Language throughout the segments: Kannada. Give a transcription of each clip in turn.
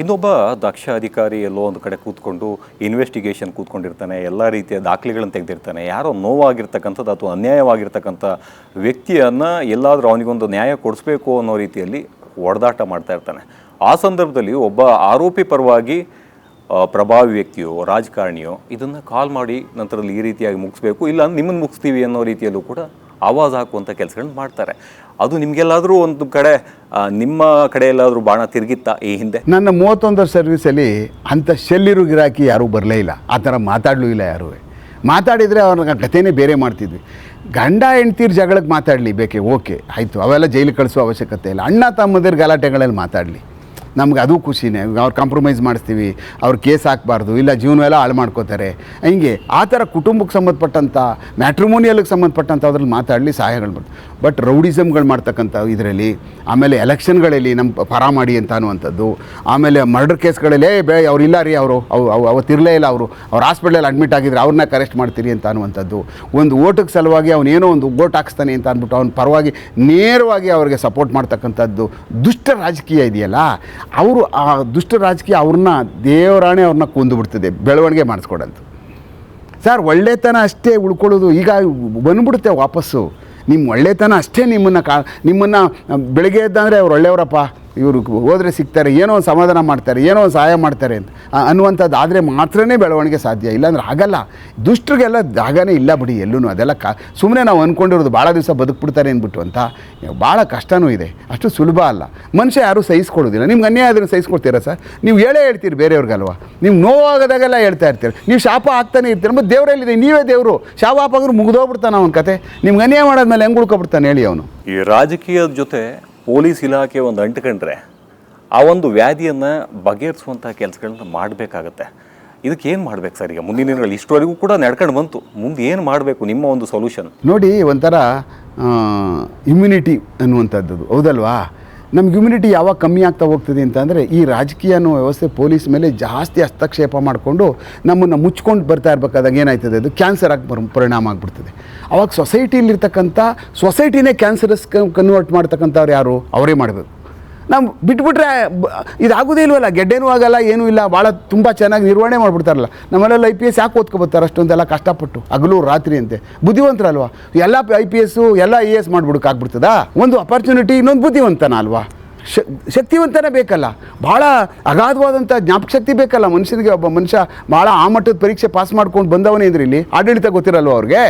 ಇನ್ನೊಬ್ಬ ದಕ್ಷ ಅಧಿಕಾರಿ ಎಲ್ಲೋ ಒಂದು ಕಡೆ ಕೂತ್ಕೊಂಡು ಇನ್ವೆಸ್ಟಿಗೇಷನ್ ಕೂತ್ಕೊಂಡಿರ್ತಾನೆ, ಎಲ್ಲ ರೀತಿಯ ದಾಖಲೆಗಳನ್ನು ತೆಗೆದಿರ್ತಾನೆ. ಯಾರೋ ನೋವಾಗಿರ್ತಕ್ಕಂಥದ್ದು ಅಥವಾ ಅನ್ಯಾಯವಾಗಿರ್ತಕ್ಕಂಥ ವ್ಯಕ್ತಿಯನ್ನು ಎಲ್ಲಾದರೂ ಅವನಿಗೊಂದು ನ್ಯಾಯ ಕೊಡಿಸ್ಬೇಕು ಅನ್ನೋ ರೀತಿಯಲ್ಲಿ ಒಡೆದಾಟ ಮಾಡ್ತಾ ಇರ್ತಾನೆ. ಆ ಸಂದರ್ಭದಲ್ಲಿ ಒಬ್ಬ ಆರೋಪಿ ಪರವಾಗಿ ಪ್ರಭಾವಿ ವ್ಯಕ್ತಿಯೋ ರಾಜಕಾರಣಿಯೋ ಇದನ್ನು ಕಾಲ್ ಮಾಡಿ ನಂತರದಲ್ಲಿ ಈ ರೀತಿಯಾಗಿ ಮುಗಿಸ್ಬೇಕು, ಇಲ್ಲ ನಿಮ್ಮನ್ನು ಮುಗಿಸ್ತೀವಿ ಅನ್ನೋ ರೀತಿಯಲ್ಲೂ ಕೂಡ ಆವಾಜ್ ಹಾಕುವಂಥ ಕೆಲಸಗಳನ್ನ ಮಾಡ್ತಾರೆ. ಅದು ನಿಮಗೆಲ್ಲಾದರೂ ಒಂದು ಕಡೆ ನಿಮ್ಮ ಕಡೆ ಎಲ್ಲಾದರೂ ಬಾಣ ತಿರುಗಿತ್ತಾ ಈ ಹಿಂದೆ? ನನ್ನ 31 ವರ್ಷ ಸರ್ವಿಸಲ್ಲಿ ಅಂಥ ಶೆಲ್ಲಿರು ಗಿರಾಕಿ ಯಾರೂ ಬರಲೇ ಇಲ್ಲ, ಆ ಥರ ಮಾತಾಡಲೂ ಇಲ್ಲ ಯಾರೂ. ಮಾತಾಡಿದರೆ ಅವ್ರ ಕಥೆನೇ ಬೇರೆ ಮಾಡ್ತಿದ್ವಿ. ಗಂಡ ಹೆಂಡ್ತೀರು ಜಗಳಕ್ಕೆ ಮಾತಾಡಲಿ ಬೇಕೆ, ಓಕೆ ಆಯಿತು, ಅವೆಲ್ಲ ಜೈಲಿಗೆ ಕಳಿಸೋ ಅವಶ್ಯಕತೆ ಇಲ್ಲ. ಅಣ್ಣ ತಮ್ಮದಿರ ಗಲಾಟೆಗಳಲ್ಲಿ ಮಾತಾಡಲಿ, ನಮ್ಗೆ ಅದು ಖುಷಿನೇ. ಅವ್ರು ಕಾಂಪ್ರಮೈಸ್ ಮಾಡಿಸ್ತೀವಿ, ಅವ್ರು ಕೇಸ್ ಹಾಕಬಾರ್ದು, ಇಲ್ಲ ಜೀವನವೆಲ್ಲ ಹಾಳು ಮಾಡ್ಕೋತಾರೆ. ಹಿಂಗೆ ಆ ಥರ ಕುಟುಂಬಕ್ಕೆ ಸಂಬಂಧಪಟ್ಟಂಥ ಮ್ಯಾಟ್ರಿಮೋನಿಯಲ್ಗೆ ಸಂಬಂಧಪಟ್ಟಂಥ ಅದ್ರಲ್ಲಿ ಮಾತಾಡಲಿ, ಸಹಾಯಗಳು ಮಾಡ್ತಾರೆ. ಬಟ್ ರೌಡಿಸಮ್ಗಳು ಮಾಡ್ತಕ್ಕಂಥ ಇದರಲ್ಲಿ, ಆಮೇಲೆ ಎಲೆಕ್ಷನ್ಗಳಲ್ಲಿ ನಮ್ಮ ಪರ ಮಾಡಿ ಅಂತ ಅನ್ನುವಂಥದ್ದು, ಆಮೇಲೆ ಮರ್ಡರ್ ಕೇಸ್ಗಳಲ್ಲಿ ಅವ್ರು ಇಲ್ಲ ರೀ, ಅವತ್ತಿರಲೇ ಇಲ್ಲ, ಅವ್ರು ಹಾಸ್ಪಿಟ್ಲಲ್ಲಿ ಅಡ್ಮಿಟ್ ಆಗಿದ್ರೆ ಅವ್ರನ್ನ ಅರೆಸ್ಟ್ ಮಾಡ್ತೀರಿ ಅಂತ ಅನ್ನುವಂಥದ್ದು, ಒಂದು ಓಟಿಗೆ ಸಲುವಾಗಿ ಅವನೇನೋ ಒಂದು ಓಟ್ ಹಾಕ್ಸ್ತಾನೆ ಅಂತ ಅಂದ್ಬಿಟ್ಟು ಅವ್ನ ಪರವಾಗಿ ನೇರವಾಗಿ ಅವ್ರಿಗೆ ಸಪೋರ್ಟ್ ಮಾಡ್ತಕ್ಕಂಥದ್ದು ದುಷ್ಟ ರಾಜಕೀಯ ಇದೆಯಲ್ಲ, ಅವರು ಆ ದುಷ್ಟ ರಾಜಕೀಯ ಅವ್ರನ್ನ ದೇವರಾಣೆ ಅವ್ರನ್ನ ಕೊಂದುಬಿಡ್ತದೆ, ಬೆಳವಣಿಗೆ ಮಾಡಿಸ್ಕೊಡಂತು. ಸರ್, ಒಳ್ಳೆತನ ಅಷ್ಟೇ ಉಳ್ಕೊಳ್ಳೋದು ಈಗ ಬಂದ್ಬಿಡುತ್ತೆ ವಾಪಸ್ಸು. ನಿಮ್ಮ ಒಳ್ಳೆತನ ಅಷ್ಟೇ ನಿಮ್ಮನ್ನು ಬೆಳಗ್ಗೆ ಎದ್ದಂದರೆ ಅವ್ರು ಒಳ್ಳೆಯವರಪ್ಪ, ಇವರು ಹೋದರೆ ಸಿಗ್ತಾರೆ, ಏನೋ ಒಂದು ಸಮಾಧಾನ ಮಾಡ್ತಾರೆ, ಏನೋ ಒಂದು ಸಹಾಯ ಮಾಡ್ತಾರೆ ಅಂತ ಅನ್ನುವಂಥದ್ದು ಆದರೆ ಮಾತ್ರನೇ ಬೆಳವಣಿಗೆ ಸಾಧ್ಯ. ಇಲ್ಲಾಂದ್ರೆ ಆಗಲ್ಲ. ದುಷ್ಟರಿಗೆಲ್ಲ ಜಾಗನೇ ಇಲ್ಲ ಬಿಡಿ ಎಲ್ಲೂ. ಅದೆಲ್ಲ ಸುಮ್ಮನೆ ನಾವು ಅಂದ್ಕೊಂಡಿರೋದು ಭಾಳ ದಿವಸ ಬದುಕ್ಬಿಡ್ತಾರೆ ಅಂದ್ಬಿಟ್ಟು ಅಂತ, ಭಾಳ ಕಷ್ಟವೂ ಇದೆ, ಅಷ್ಟು ಸುಲಭ ಅಲ್ಲ. ಮನುಷ್ಯ ಯಾರೂ ಸಹಿಸ್ಕೊಡೋದಿಲ್ಲ. ನಿಮ್ಗೆ ಅನ್ಯಾಯ ಆದರೂ ಸಹಿಸ್ಕೊಡ್ತೀರಾ ಸರ್? ನೀವು ಹೇಳ್ತೀರಿ ಬೇರೆಯವ್ರಿಗಲ್ವ, ನೀವು ನೋವಾಗದಾಗೆಲ್ಲ ಹೇಳ್ತಾ ಇರ್ತೀರಿ, ನೀವು ಶಾಪ ಹಾಕ್ತಾನೆ ಇರ್ತೀರಿ. ಮತ್ತು ದೇವರಲ್ಲಿದೆ, ನೀವೇ ದೇವರು. ಶಾಪ ಹಾಕಿದ್ರು ಮುಗಿದೋಗ್ಬಿಡ್ತಾನೆ ಅವನ ಕತೆ. ನಿಮ್ಗೆ ಅನ್ಯಾಯ ಮಾಡಾದ್ಮೇಲೆ ಹೆಂಗೆ ಉಳ್ಕೊಬಿಡ್ತಾನೆ ಹೇಳಿ ಅವನು? ಈ ರಾಜಕೀಯದ ಜೊತೆ ಪೊಲೀಸ್ ಇಲಾಖೆ ಒಂದು ಅಂಟ್ಕೊಂಡ್ರೆ ಆ ಒಂದು ವ್ಯಾಧಿಯನ್ನು ಬಗೆಹರಿಸುವಂಥ ಕೆಲಸಗಳನ್ನ ಮಾಡಬೇಕಾಗತ್ತೆ. ಇದಕ್ಕೆ ಏನು ಮಾಡ್ಬೇಕು ಸರ್? ಈಗ ಮುಂದಿನ ದಿನಗಳು ಇಷ್ಟವರೆಗೂ ಕೂಡ ನಡ್ಕೊಂಡು ಬಂತು, ಮುಂದೆ ಏನು ಮಾಡಬೇಕು ನಿಮ್ಮ ಒಂದು ಸೊಲ್ಯೂಷನ್? ನೋಡಿ, ಒಂಥರ ಇಮ್ಯುನಿಟಿ ಅನ್ನುವಂಥದ್ದು ಹೌದಲ್ವಾ? ನಮ್ಗೆ ಇಮ್ಯುನಿಟಿ ಯಾವಾಗ ಕಮ್ಮಿ ಆಗ್ತಾ ಹೋಗ್ತದೆ ಅಂತಂದರೆ, ಈ ರಾಜಕೀಯ ಅನ್ನೋ ವ್ಯವಸ್ಥೆ ಪೊಲೀಸ್ ಮೇಲೆ ಜಾಸ್ತಿ ಹಸ್ತಕ್ಷೇಪ ಮಾಡಿಕೊಂಡು ನಮ್ಮನ್ನು ಮುಚ್ಕೊಂಡು ಬರ್ತಾ ಇರಬೇಕಾದಾಗ ಏನಾಯ್ತದೆ, ಅದು ಕ್ಯಾನ್ಸರ್ ಆಗಿ ಪರಿಣಾಮ ಆಗಿಬಿಡ್ತದೆ. ಅವಾಗ ಸೊಸೈಟಿನೇ ಕ್ಯಾನ್ಸರಸ್ ಕನ್ವರ್ಟ್ ಮಾಡ್ತಕ್ಕಂಥವ್ರು ಯಾರು? ಅವರೇ ಮಾಡಬೇಕು. ನಾವು ಬಿಟ್ಬಿಟ್ರೆ ಇದಾಗೋದೇ ಇಲ್ವಲ್ಲ, ಗೆಡ್ಡೆನೂ ಆಗಲ್ಲ, ಏನೂ ಇಲ್ಲ, ಭಾಳ ತುಂಬ ಚೆನ್ನಾಗಿ ನಿರ್ವಹಣೆ ಮಾಡಿಬಿಡ್ತಾರಲ್ಲ. ನಮ್ಮಲ್ಲೆಲ್ಲ IPS ಯಾಕೆ ಓದ್ಕೊಬರ್ತಾರೆ ಅಷ್ಟೊಂದೆಲ್ಲ ಕಷ್ಟಪಟ್ಟು ಹಗಲು ರಾತ್ರಿ ಅಂತೆ? ಬುದ್ಧಿವಂತರಲ್ವಾ? ಎಲ್ಲ IPS ಎಲ್ಲ IAS ಮಾಡಿಬಿಡೋಕ್ಕಾಗ್ಬಿಡ್ತದಾ? ಒಂದು ಅಪರ್ಚುನಿಟಿ, ಇನ್ನೊಂದು ಬುದ್ಧಿವಂತನ ಅಲ್ವಾ? ಶಕ್ತಿವಂತನೇ ಬೇಕಲ್ಲ, ಭಾಳ ಅಗಾಧವಾದಂಥ ಜ್ಞಾಪಕ ಶಕ್ತಿ ಬೇಕಲ್ಲ ಮನುಷ್ಯನಿಗೆ. ಒಬ್ಬ ಮನುಷ್ಯ ಭಾಳ ಆ ಮಟ್ಟದ ಪರೀಕ್ಷೆ ಪಾಸ್ ಮಾಡ್ಕೊಂಡು ಬಂದವನೇ ಅಂದ್ರೆ ಇಲ್ಲಿ ಆಡಳಿತ ಗೊತ್ತಿರಲ್ವ ಅವ್ರಿಗೆ?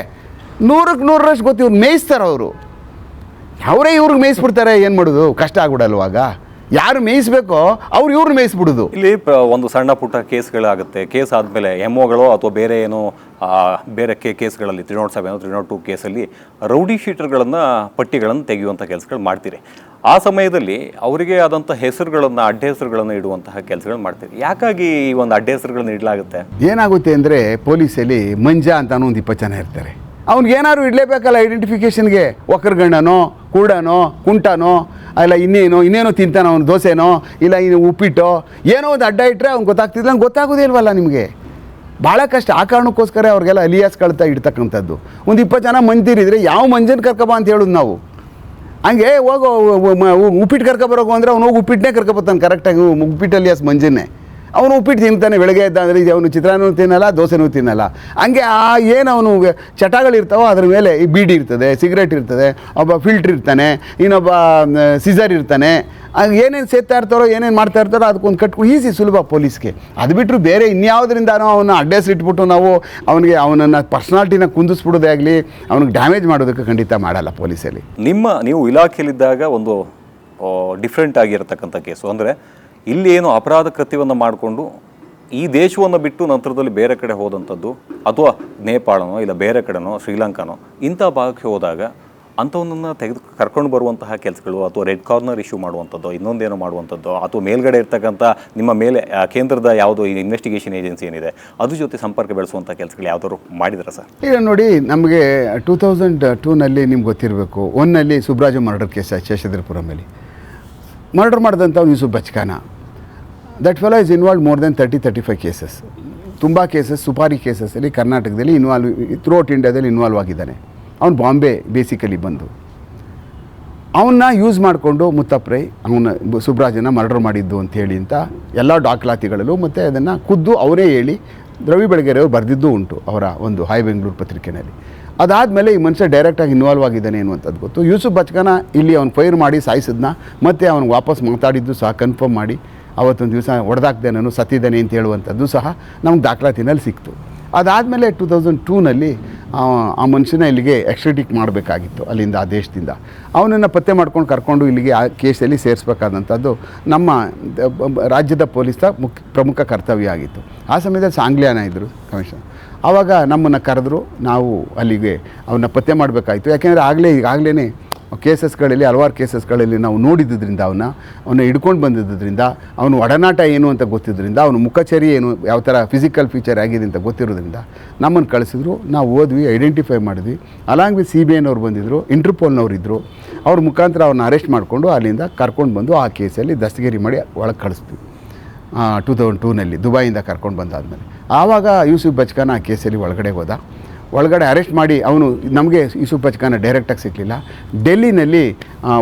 100ಕ್ಕೆ 100ರಷ್ಟು ಗೊತ್ತಿ. ಇವ್ರು ಮೇಯಿಸ್ತಾರೆ, ಅವರೇ ಇವ್ರಿಗೆ ಮೇಯಿಸ್ಬಿಡ್ತಾರೆ. ಏನು ಮಾಡೋದು? ಕಷ್ಟ ಆಗ್ಬಿಡಲ್ವಾಗ? ಯಾರು ಮೇಯಿಸ್ಬೇಕೋ ಅವ್ರು ಇವ್ರನ್ನ ಮೇಯಿಸ್ಬಿಡೋದು. ಇಲ್ಲಿ ಒಂದು ಸಣ್ಣ ಪುಟ್ಟ ಕೇಸ್ಗಳಾಗುತ್ತೆ. ಕೇಸ್ ಆದಮೇಲೆ MOಗಳು ಅಥವಾ ಬೇರೆ ಏನೋ ಬೇರೆ ಕೇಸ್ಗಳಲ್ಲಿ 307 302 ಕೇಸಲ್ಲಿ ರೌಡಿ ಶೀಟರ್ಗಳನ್ನು ಪಟ್ಟಿಗಳನ್ನು ತೆಗೆಯುವಂಥ ಕೆಲಸಗಳು ಮಾಡ್ತೀರಿ. ಆ ಸಮಯದಲ್ಲಿ ಅವರಿಗೆ ಆದಂಥ ಹೆಸರುಗಳನ್ನು, ಅಡ್ಡ ಹೆಸರುಗಳನ್ನು ಇಡುವಂತಹ ಕೆಲಸಗಳು ಮಾಡ್ತೀರಿ. ಯಾಕಾಗಿ ಈ ಒಂದು ಅಡ್ಡ ಹೆಸರುಗಳನ್ನು ಇಡಲಾಗುತ್ತೆ? ಏನಾಗುತ್ತೆ ಅಂದರೆ, ಪೊಲೀಸಲ್ಲಿ ಮಂಜ ಅಂತ ಒಂದು 20 ಜನ ಇರ್ತಾರೆ. ಅವ್ನಿಗೇನಾದ್ರು ಇಡಲೇಬೇಕಲ್ಲ ಐಡೆಂಟಿಫಿಕೇಷನ್ಗೆ. ಒಕ್ಕರ್ಗಣ್ಣನೋ, ಕುರುಡನೋ, ಕುಂಟನೋ, ಅಲ್ಲ ಇನ್ನೇನೋ ತಿಂತಾನೋ, ಅವ್ನು ದೋಸೆನೋ, ಇಲ್ಲ ಇನ್ನು ಉಪ್ಪಿಟ್ಟೋ, ಏನೋ ಒಂದು ಅಡ್ಡ ಇಟ್ಟರೆ ಅವ್ನು ಗೊತ್ತಾಗ್ತಿಲ್ಲ. ಅವ್ನು ಗೊತ್ತಾಗೋದೇ ಇಲ್ವಲ್ಲ ನಿಮಗೆ? ಭಾಳ ಕಷ್ಟ. ಆ ಕಾರಣಕ್ಕೋಸ್ಕರ ಅವ್ರಿಗೆಲ್ಲ ಅಲಿಯಾಸ್ಗಳ್ತಾ ಇಡ್ತಕ್ಕಂಥದ್ದು. ಒಂದು 20 ಜನ ಮಂದಿರಿದ್ರೆ ಯಾವ ಮಂಜನ ಕರ್ಕೊಬ ಅಂತ ಹೇಳೋದು ನಾವು. ಹಂಗೆ ಹೋಗೋ ಉಪ್ಪಿಟ್ಟು ಕರ್ಕೊಬರೋಗು ಅಂದರೆ ಅವ್ನು ಹೋಗಿ ಉಪ್ಪಿಟ್ಟನ್ನೇ ಕರ್ಕೊಬರ್ತಾನೆ ಕರೆಕ್ಟಾಗಿ. ಉಪ್ಪಿಟ್ಟು ಅಲಿಯಾಸ್ ಮಂಜನ್ನೇ. ಅವನು ಉಪ್ಪಿಟ್ಟು ತಿಂತಾನೆ ಬೆಳಗ್ಗೆ ಎದ್ದಂದರೆ. ಅವನು ಚಿತ್ರಾನ್ನೂ ತಿನ್ನಲ್ಲ, ದೋಸೆನೂ ತಿನ್ನಲ್ಲ. ಹಂಗೆ ಏನು ಅವನು ಚಟಗಳಿರ್ತಾವೋ ಅದ್ರ ಮೇಲೆ ಈ ಬೀಡಿ ಇರ್ತದೆ, ಸಿಗರೇಟ್ ಇರ್ತದೆ, ಒಬ್ಬ ಫಿಲ್ಟ್ರ್ ಇರ್ತಾನೆ, ಇನ್ನೊಬ್ಬ ಸಿಸರ್ ಇರ್ತಾನೆ. ಏನೇನು ಸೇರ್ತಾ ಇರ್ತಾರೋ, ಏನೇನು ಮಾಡ್ತಾ ಇರ್ತಾರೋ ಅದಕ್ಕೊಂದು ಕಟ್ಕೊಂಡು ಈಸಿ, ಸುಲಭ ಪೊಲೀಸ್ಗೆ. ಅದು ಬಿಟ್ಟರು ಬೇರೆ ಇನ್ಯಾವುದರಿಂದನೋ ಅವನ್ನ ಅಡ್ರೆಸ್ ಇಟ್ಬಿಟ್ಟು ನಾವು ಅವನನ್ನು ಪರ್ಸ್ನಾಲಿಟಿನ ಕುಂದಿಸ್ಬಿಡೋದೇ ಆಗಲಿ, ಅವ್ನಿಗೆ ಡ್ಯಾಮೇಜ್ ಮಾಡೋದಕ್ಕೆ ಖಂಡಿತ ಮಾಡಲ್ಲ ಪೊಲೀಸಲ್ಲಿ. ನೀವು ಇಲಾಖೆಯಲ್ಲಿದ್ದಾಗ ಒಂದು ಡಿಫ್ರೆಂಟ್ ಆಗಿರತಕ್ಕಂಥ ಕೇಸು ಅಂದರೆ, ಇಲ್ಲಿ ಏನು ಅಪರಾಧ ಕೃತ್ಯವನ್ನು ಮಾಡಿಕೊಂಡು ಈ ದೇಶವನ್ನು ಬಿಟ್ಟು ನಂತರದಲ್ಲಿ ಬೇರೆ ಕಡೆ ಹೋದಂಥದ್ದು, ಅಥವಾ ನೇಪಾಳನೋ ಇಲ್ಲ ಬೇರೆ ಕಡೆನೋ ಶ್ರೀಲಂಕಾನೋ ಇಂಥ ಭಾಗಕ್ಕೆ ಹೋದಾಗ ಅಂಥವನ್ನ ಕರ್ಕೊಂಡು ಬರುವಂತಹ ಕೆಲಸಗಳು, ಅಥವಾ ರೆಡ್ ಕಾರ್ನರ್ ಇಶ್ಯೂ ಮಾಡುವಂಥದ್ದು, ಇನ್ನೊಂದೇನೋ ಮಾಡುವಂಥದ್ದು, ಅಥವಾ ಮೇಲ್ಗಡೆ ಇರ್ತಕ್ಕಂಥ ನಿಮ್ಮ ಮೇಲೆ ಕೇಂದ್ರದ ಯಾವುದೋ ಇನ್ವೆಸ್ಟಿಗೇಷನ್ ಏಜೆನ್ಸಿ ಏನಿದೆ ಅದ್ರ ಜೊತೆ ಸಂಪರ್ಕ ಬೆಳೆಸುವಂಥ ಕೆಲಸಗಳು ಯಾವ್ದಾದ್ರು ಮಾಡಿದ್ರೆ ಸರ್? ಈಗ ನೋಡಿ, ನಮಗೆ 2002ನಲ್ಲಿ ನಿಮ್ಗೆ ಗೊತ್ತಿರಬೇಕು, 1ನಲ್ಲಿ ಸುಬ್ರಾಜು ಮರ್ಡರ್ ಕೇಸ್ ಶೇಷಾದ್ರಿಪುರಮಲ್ಲಿ ಮರ್ಡರ್ ಮಾಡಿದಂಥ Yusuf Bachkana. That fellow is involve more than 30-35 cases. ತುಂಬ ಕೇಸಸ್, ಸುಪಾರಿ ಕೇಸಸ್ಸಲ್ಲಿ ಕರ್ನಾಟಕದಲ್ಲಿ ಥ್ರೂಔಟ್ ಇಂಡಿಯಾದಲ್ಲಿ ಇನ್ವಾಲ್ವ್ ಆಗಿದ್ದಾನೆ. ಅವನು ಬಾಂಬೆ ಬೇಸಿಕಲಿ ಬಂದು ಅವನ್ನ ಯೂಸ್ ಮಾಡಿಕೊಂಡು ಮುತ್ತಪ್ರೈ ಅವನ ಸುಬ್ರಾಜನ ಮರ್ಡರ್ ಮಾಡಿದ್ದು ಅಂಥೇಳಿ ಅಂತ ಎಲ್ಲ ದಾಖಲಾತಿಗಳಲ್ಲೂ ಮತ್ತು ಅದನ್ನು ಖುದ್ದು ಅವರೇ ಹೇಳಿ ರವಿ ಬೆಳಗೆರೆ ಅವರು ಬರೆದಿದ್ದೂ ಉಂಟು ಅವರ ಒಂದು ಹಾಯ್ ಬೆಂಗಳೂರು ಪತ್ರಿಕೆಯಲ್ಲಿ. ಅದಾದಮೇಲೆ ಈ ಮನುಷ್ಯ ಡೈರೆಕ್ಟಾಗಿ ಇನ್ವಾಲ್ವ್ ಆಗಿದ್ದಾನೆ ಅನ್ನುವಂಥದ್ದು ಗೊತ್ತು. ಯೂಸುಫ್ ಬಚ್ಕನ ಇಲ್ಲಿ ಅವ್ನು ಫೈರ್ ಮಾಡಿ ಸಾಯಿಸಿದ್ನ ಮತ್ತು ಅವನು ವಾಪಸ್ ಮಾತಾಡಿದ್ದು ಸಹ ಕನ್ಫರ್ಮ್ ಮಾಡಿ ಅವತ್ತೊಂದು ದಿವಸ ಹೊಡೆದಾಕ್ದೇನೋ ಸತ್ತಿದ್ದಾನೆ ಅಂತ ಹೇಳುವಂಥದ್ದು ಸಹ ನಮ್ಗೆ ದಾಖಲಾತಿನಲ್ಲಿ ಸಿಕ್ತು. ಅದಾದಮೇಲೆ 2002ನಲ್ಲಿ ಆ ಮನುಷ್ಯನ ಇಲ್ಲಿಗೆ ಎಕ್ಸ್ಟ್ರಡಿಟ್ ಮಾಡಬೇಕಾಗಿತ್ತು ಅಲ್ಲಿಂದ, ಆ ದೇಶದಿಂದ. ಅವನನ್ನು ಪತ್ತೆ ಮಾಡ್ಕೊಂಡು ಕರ್ಕೊಂಡು ಇಲ್ಲಿಗೆ ಆ ಕೇಸಲ್ಲಿ ಸೇರಿಸ್ಬೇಕಾದಂಥದ್ದು ನಮ್ಮ ರಾಜ್ಯದ ಪೊಲೀಸ್ನ ಪ್ರಮುಖ ಕರ್ತವ್ಯ ಆಗಿತ್ತು. ಆ ಸಮಯದಲ್ಲಿ ಸಾಂಗ್ಲಿಯಾನ ಇದ್ದರು ಕಮಿಷನ್. ಆವಾಗ ನಮ್ಮನ್ನು ಕರೆದ್ರು, ನಾವು ಅಲ್ಲಿಗೆ ಅವನ್ನ ಪತ್ತೆ ಮಾಡಬೇಕಾಯಿತು. ಯಾಕೆಂದರೆ ಈಗಾಗಲೇ ಕೇಸಸ್ಗಳಲ್ಲಿ ಹಲವಾರು ಕೇಸಸ್ಗಳಲ್ಲಿ ನಾವು ನೋಡಿದ್ದರಿಂದ ಅವನ್ನ ಹಿಡ್ಕೊಂಡು ಬಂದಿದ್ದರಿಂದ ಅವನು ಒಡನಾಟ ಏನು ಅಂತ ಗೊತ್ತಿದ್ದರಿಂದ ಅವನು ಮುಖಚರಿ ಏನು ಯಾವ ಥರ ಫಿಸಿಕಲ್ ಫೀಚರ್ ಆಗಿದೆ ಅಂತ ಗೊತ್ತಿರೋದ್ರಿಂದ ನಮ್ಮನ್ನು ಕಳಿಸಿದ್ರು. ನಾವು ಓದ್ವಿ, ಐಡೆಂಟಿಫೈ ಮಾಡಿದ್ವಿ. ಅಲಾಂಗ್ ವಿತ್ CBI ನವ್ರು ಬಂದಿದ್ದರು, ಇಂಟರ್ಪೋಲ್ನವ್ರು ಇದ್ದರು. ಅವ್ರ ಮುಖಾಂತರ ಅವ್ರನ್ನ ಅರೆಸ್ಟ್ ಮಾಡಿಕೊಂಡು ಅಲ್ಲಿಂದ ಕರ್ಕೊಂಡು ಬಂದು ಆ ಕೇಸಲ್ಲಿ ದಸ್ತಗಿರಿ ಮಾಡಿ ಒಳಗೆ ಕಳಿಸ್ತೀವಿ. 2002ನಲ್ಲಿ ದುಬೈಯಿಂದ ಕರ್ಕೊಂಡು ಬಂದಾದಮೇಲೆ ಆವಾಗ ಯೂಸುಫ್ ಬಚ್ಕನ ಆ ಕೇಸಲ್ಲಿ ಒಳಗಡೆ ಹೋದ. ಒಳಗಡೆ ಅರೆಸ್ಟ್ ಮಾಡಿ ಅವನು ನಮಗೆ ಯೂಸುಫ್ ಬಚ್ಕನ ಡೈರೆಕ್ಟಾಗಿ ಸಿಕ್ಕಲಿಲ್ಲ. ಡೆಲ್ಲಿನಲ್ಲಿ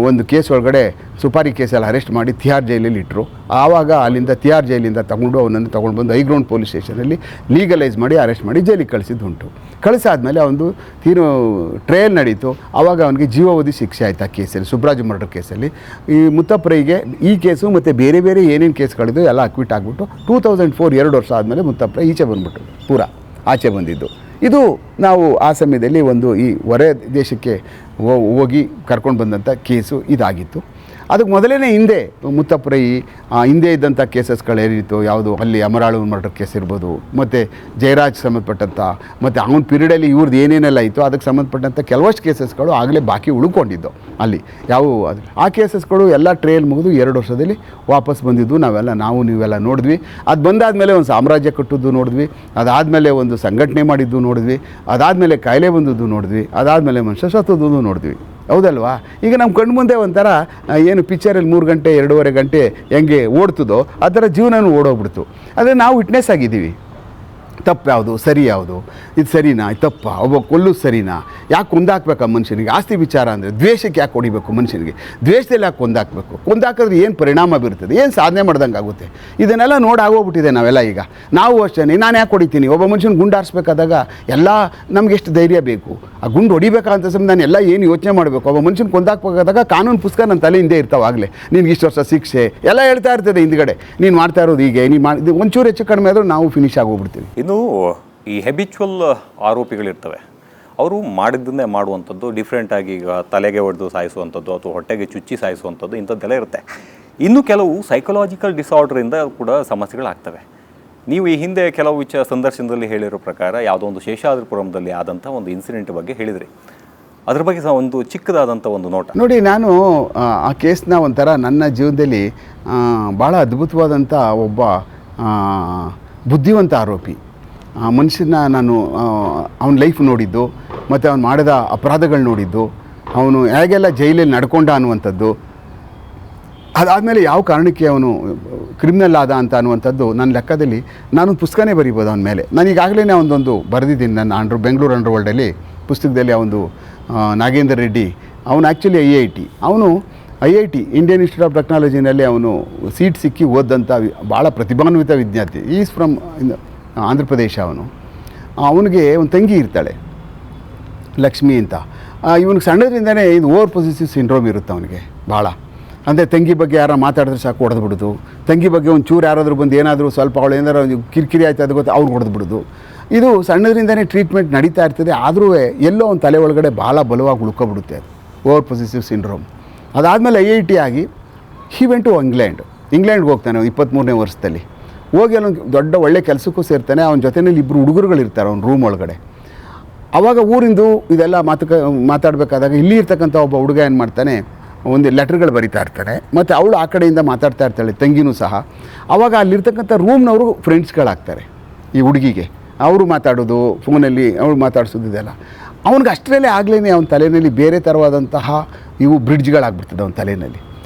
ಒಂದು ಕೇಸ್ ಒಳಗಡೆ ಸುಪಾರಿ ಕೇಸಲ್ಲಿ ಅರೆಸ್ಟ್ ಮಾಡಿ ತಿಹಾರ್ ಜೈಲಲ್ಲಿ ಇಟ್ಟರು. ಆವಾಗ ಅಲ್ಲಿಂದ ತಿಹಾರ್ ಜೈಲಿಂದ ಅವನನ್ನು ತೊಗೊಂಡು ಬಂದು ಹೈಗ್ರೌಂಡ್ ಪೊಲೀಸ್ ಸ್ಟೇಷನಲ್ಲಿ ಲೀಗಲೈಸ್ ಮಾಡಿ ಅರೆಸ್ಟ್ ಮಾಡಿ ಜೈಲಿಗೆ ಕಳಿಸಿದ್ದು ಉಂಟು. ಕಳಿಸಾದ್ಮೇಲೆ ಅವನು ಟ್ರಯಲ್ ನಡೀತು. ಆವಾಗ ಅವನಿಗೆ ಜೀವಾವಧಿ ಶಿಕ್ಷೆ ಆಯಿತು ಆ ಕೇಸಲ್ಲಿ, ಸುಬ್ರಾಜ್ ಮರ್ಡರ್ ಕೇಸಲ್ಲಿ. ಈ ಮುತ್ತಪ್ರೈಗೆ ಈ ಕೇಸು ಮತ್ತು ಬೇರೆ ಬೇರೆ ಏನೇನು ಕೇಸ್ಗಳಿದ್ದು ಎಲ್ಲ ಅಕ್ವಿಟ್ ಆಗಿಬಿಟ್ಟು 2004 2 ವರ್ಷ ಆದಮೇಲೆ ಮುತ್ತಪ್ರೈ ಈಚೆ ಬಂದುಬಿಟ್ಟು ಪೂರಾ ಆಚೆ ಬಂದಿದ್ದು. ಇದು ನಾವು ಆ ಸಮಯದಲ್ಲಿ ಒಂದು ಈ ಹೊರ ದೇಶಕ್ಕೆ ಹೋಗಿ ಕರ್ಕೊಂಡು ಬಂದಂಥ ಕೇಸು ಇದಾಗಿತ್ತು. ಅದಕ್ಕೆ ಮೊದಲೇ ಹಿಂದೆ ಮುತ್ತಪ್ರೈ ಹಿಂದೆ ಇದ್ದಂಥ ಕೇಸಸ್ಗಳೇನಿತ್ತು, ಯಾವುದು ಅಲ್ಲಿ ಅಮರಾಳು ಮರ್ಡರ್ ಕೇಸ್ ಇರ್ಬೋದು, ಮತ್ತು ಜಯರಾಜ್ ಸಂಬಂಧಪಟ್ಟಂಥ, ಮತ್ತು ಅವನ ಪೀರಿಯಡಲ್ಲಿ ಇವ್ರದ್ದು ಏನೇನೆಲ್ಲ ಇತ್ತು ಅದಕ್ಕೆ ಸಂಬಂಧಪಟ್ಟಂಥ ಕೆಲವಷ್ಟು ಕೇಸಸ್ಗಳು ಆಗಲೇ ಬಾಕಿ ಉಳ್ಕೊಂಡಿದ್ದು ಅಲ್ಲಿ ಯಾವುವು. ಅದು ಆ ಕೇಸಸ್ಗಳು ಎಲ್ಲ ಟ್ರಯಲ್ ಮುಗಿದು 2 ವರ್ಷದಲ್ಲಿ ವಾಪಸ್ ಬಂದಿದ್ದು ನೀವೆಲ್ಲ ನೋಡಿದ್ವಿ. ಅದು ಬಂದಾದಮೇಲೆ ಒಂದು ಸಾಮ್ರಾಜ್ಯ ಕಟ್ಟುವುದು ನೋಡಿದ್ವಿ, ಅದಾದಮೇಲೆ ಒಂದು ಸಂಘಟನೆ ಮಾಡಿದ್ದು ನೋಡಿದ್ವಿ, ಅದಾದಮೇಲೆ ಕಾಯಿಲೆ ಬಂದದ್ದು ನೋಡಿದ್ವಿ, ಅದಾದಮೇಲೆ ಮನುಷ್ಯ ಸತ್ತದ್ದು ನೋಡಿದ್ವಿ. ಹೌದಲ್ವಾ? ಈಗ ನಮ್ಮ ಕಣ್ಣು ಮುಂದೆ ಒಂಥರ ಏನು ಪಿಕ್ಚರಲ್ಲಿ 3 ಗಂಟೆ 2.5 ಗಂಟೆ ಹೆಂಗೆ ಓಡ್ತದೋ ಆ ಥರ ಜೀವನನೂ ಓಡೋಗ್ಬಿಡ್ತು. ಆದರೆ ನಾವು ವಿಟ್ನೆಸ್ ಆಗಿದ್ದೀವಿ. ತಪ್ಪು ಯಾವುದು, ಸರಿ ಯಾವುದು, ಇದು ಸರಿನಾ, ಇದು ತಪ್ಪಾ, ಒಬ್ಬ ಕೊಲ್ಲೋದು ಸರಿನಾ, ಯಾಕೆ ಕೊಂದಾಕ್ಬೇಕಾ ಮನುಷ್ಯನಿಗೆ? ಆಸ್ತಿ ವಿಚಾರ ಅಂದರೆ ದ್ವೇಷಕ್ಕೆ ಯಾಕೆ ಹೊಡಿಬೇಕು ಮನುಷ್ಯನಿಗೆ? ದ್ವೇಷದಲ್ಲಿ ಯಾಕೆ ಕೊಂದಾಕಬೇಕು? ಕೊಂದಾಕಿದ್ರೆ ಏನು ಪರಿಣಾಮ ಬೀರ್ತದೆ, ಏನು ಸಾಧನೆ ಮಾಡ್ದಂಗೆ ಆಗುತ್ತೆ? ಇದನ್ನೆಲ್ಲ ನೋಡಾಗೋಗ್ಬಿಟ್ಟಿದೆ ನಾವೆಲ್ಲ. ಈಗ ನಾವು ಅಷ್ಟೇ, ನಾನು ಯಾಕೆ ಹೊಡಿತೀನಿ? ಒಬ್ಬ ಮನುಷ್ಯನ ಗುಂಡು ಹಾರಿಸ್ಬೇಕಾದಾಗ ಎಲ್ಲ ನಮ್ಗೆ ಎಷ್ಟು ಧೈರ್ಯ ಬೇಕು? ಆ ಗುಂಡು ಹೊಡಿಬೇಕಂತ ಸಮಯ ನಾನು ಎಲ್ಲ ಏನು ಯೋಚನೆ ಮಾಡಬೇಕು? ಒಬ್ಬ ಮನುಷ್ಯನ ಕೊಂದಾಕ್ಬೇಕಾದಾಗ ಕಾನೂನು ಪುಸ್ತಕ ನನ್ನ ತಲೆ ಹಿಂದೆ ಇರ್ತಾವಾಗಲೇ, ನಿನ್ಗೆ ಇಷ್ಟು ವರ್ಷ ಶಿಕ್ಷೆ ಎಲ್ಲ ಹೇಳ್ತಾ ಇರ್ತದೆ ಹಿಂದ್ಗಡೆ. ನೀನು ಮಾಡ್ತಾ ಇರೋದು ಹೀಗೆ, ನೀನು ಮಾಡಿ ಒಂಚೂರು ಹೆಚ್ಚು ಕಡಿಮೆ ಆದರೂ ನಾವು ಫಿನಿಶ್ ಆಗೋಗ್ಬಿಡ್ತೀವಿ. ಇನ್ನು ಈ ಹೆಬಿಚುವಲ್ ಆರೋಪಿಗಳಿರ್ತವೆ, ಅವರು ಮಾಡಿದ್ದನ್ನೇ ಮಾಡುವಂಥದ್ದು, ಡಿಫ್ರೆಂಟಾಗಿ ಈಗ ತಲೆಗೆ ಹೊಡೆದು ಸಾಯಿಸುವಂಥದ್ದು ಅಥವಾ ಹೊಟ್ಟೆಗೆ ಚುಚ್ಚಿ ಸಾಯಿಸುವಂಥದ್ದು ಇಂಥದ್ದೆಲ್ಲ ಇರುತ್ತೆ. ಇನ್ನು ಕೆಲವು ಸೈಕಲಾಜಿಕಲ್ ಡಿಸಾರ್ಡರಿಂದ ಕೂಡ ಸಮಸ್ಯೆಗಳಾಗ್ತವೆ. ನೀವು ಈ ಹಿಂದೆ ಕೆಲವು ಸಂದರ್ಶನದಲ್ಲಿ ಹೇಳಿರೋ ಪ್ರಕಾರ ಯಾವುದೋ ಒಂದು ಶೇಷಾದ್ರಿಪುರಂದಲ್ಲಿ ಆದಂಥ ಒಂದು ಇನ್ಸಿಡೆಂಟ್ ಬಗ್ಗೆ ಹೇಳಿದ್ರಿ. ಅದ್ರ ಬಗ್ಗೆ ಸಹ ಒಂದು ಚಿಕ್ಕದಾದಂಥ ಒಂದು ನೋಟ ನೋಡಿ. ನಾನು ಆ ಕೇಸ್ನ ಒಂಥರ ನನ್ನ ಜೀವನದಲ್ಲಿ ಭಾಳ ಅದ್ಭುತವಾದಂಥ ಒಬ್ಬ ಬುದ್ಧಿವಂತ ಆರೋಪಿ ಮನುಷ್ಯನ ನಾನು ಅವನ ಲೈಫ್ ನೋಡಿದ್ದು, ಮತ್ತು ಅವನು ಮಾಡಿದ ಅಪರಾಧಗಳು ನೋಡಿದ್ದು, ಅವನು ಹೇಗೆಲ್ಲ ಜೈಲಲ್ಲಿ ನಡ್ಕೊಂಡ ಅನ್ನುವಂಥದ್ದು, ಅದಾದಮೇಲೆ ಯಾವ ಕಾರಣಕ್ಕೆ ಅವನು ಕ್ರಿಮಿನಲ್ ಆದ ಅಂತ ಅನ್ನುವಂಥದ್ದು ನನ್ನ ಲೆಕ್ಕದಲ್ಲಿ ನಾನೊಂದು ಪುಸ್ತಕನೇ ಬರೀಬೋದು ಅವನ ಮೇಲೆ. ನಾನು ಈಗಾಗಲೇ ಒಂದೊಂದು ಬರೆದಿದ್ದೀನಿ ನನ್ನ ಬೆಂಗಳೂರು ಅಂಡರ್ ವರ್ಲ್ಡಲ್ಲಿ ಪುಸ್ತಕದಲ್ಲಿ. ಅವನು ನಾಗೇಂದ್ರ ರೆಡ್ಡಿ, ಅವನು ಆ್ಯಕ್ಚುಲಿ ಅವನು IIT ಇಂಡಿಯನ್ ಇನ್ಸ್ಟಿಟ್ಯೂಟ್ ಆಫ್ ಟೆಕ್ನಾಲಜಿನಲ್ಲಿ ಅವನು ಸೀಟ್ ಸಿಕ್ಕಿ ಓದಂಥ ಭಾಳ ಪ್ರತಿಭಾನ್ವಿತ ವಿದ್ಯಾರ್ಥಿ. Is from Andhra Pradesh. ಅವನಿಗೆ ಒಂದು ತಂಗಿ ಇರ್ತಾಳೆ ಲಕ್ಷ್ಮಿ ಅಂತ. ಇವನಿಗೆ ಸಣ್ಣದ್ರಿಂದನೇ ಇದು ಓವರ್ ಪೊಸೆಸಿವ್ ಸಿಂಡ್ರೋಮ್ ಇರುತ್ತೆ ಅವನಿಗೆ ಭಾಳ. ಅಂದರೆ ತಂಗಿ ಬಗ್ಗೆ ಯಾರು ಮಾತಾಡಿದ್ರೆ ಸಾಕು ಹೊಡೆದು ಬಿಡೋದು, ತಂಗಿ ಬಗ್ಗೆ ಒಂದು ಚೂರು ಯಾರಾದರೂ ಬಂದು ಏನಾದರೂ ಸ್ವಲ್ಪ ಅವಳು ಏನಾರು ಕಿರಿಕಿರಿ ಆಯ್ತು ಅದು ಗೊತ್ತು ಅವ್ರು ಹೊಡೆದು ಬಿಡೋದು. ಇದು ಸಣ್ಣದ್ರಿಂದನೇ ಟ್ರೀಟ್ಮೆಂಟ್ ನಡೀತಾ ಇರ್ತದೆ. ಆದರೂ ಎಲ್ಲೋ ಒಂದು ತಲೆ ಒಳಗಡೆ ಭಾಳ ಬಲವಾಗಿ ಉಳ್ಕೊಬಿಡುತ್ತೆ ಅದು ಓವರ್ ಪೊಸೆಸಿವ್ ಸಿಂಡ್ರೋಮ್. ಅದಾದಮೇಲೆ IIT ಆಗಿ ಹಿ ವೆಂಟ್ ಟು ಇಂಗ್ಲೆಂಡ್ಗೆ ಹೋಗ್ತಾನೆ 23ನೇ ವರ್ಷದಲ್ಲಿ. ಹೋಗಿ ಅಲ್ಲೊಂದು ದೊಡ್ಡ ಒಳ್ಳೆ ಕೆಲಸಕ್ಕೂ ಸೇರ್ತಾನೆ. ಅವನ ಜೊತೆಯಲ್ಲಿ 2 ಹುಡುಗರುಗಳಿರ್ತಾರೆ ಅವನ ರೂಮ್ ಒಳಗಡೆ. ಆವಾಗ ಊರಿಂದು ಇದೆಲ್ಲ ಮಾತಾಡಬೇಕಾದಾಗ ಇಲ್ಲಿ ಇರ್ತಕ್ಕಂಥ ಒಬ್ಬ ಹುಡುಗ ಏನು ಮಾಡ್ತಾನೆ, ಒಂದು ಲೆಟರ್ಗಳು ಬರಿತಾ ಇರ್ತಾನೆ, ಮತ್ತು ಅವಳು ಆ ಕಡೆಯಿಂದ ಮಾತಾಡ್ತಾ ಇರ್ತಾಳೆ, ತಂಗಿನೂ ಸಹ. ಆವಾಗ ಅಲ್ಲಿರ್ತಕ್ಕಂಥ ರೂಮ್ನವರು ಫ್ರೆಂಡ್ಸ್ಗಳಾಗ್ತಾರೆ ಈ ಹುಡುಗಿಗೆ. ಅವರು ಮಾತಾಡೋದು ಫೋನಲ್ಲಿ, ಅವಳು ಮಾತಾಡ್ಸೋದು ಇದೆಲ್ಲ. ಅವ್ನಿಗೆ ಅಷ್ಟರಲ್ಲೇ ಆಗಲೇ ಅವನ ತಲೆಯಲ್ಲಿ ಬೇರೆ ಥರವಾದಂತಹ ಇವು ಬ್ರಿಡ್ಜ್ಗಳಾಗ್ಬಿಡ್ತದೆ ಅವನ ತಲೆಯಲ್ಲಿ.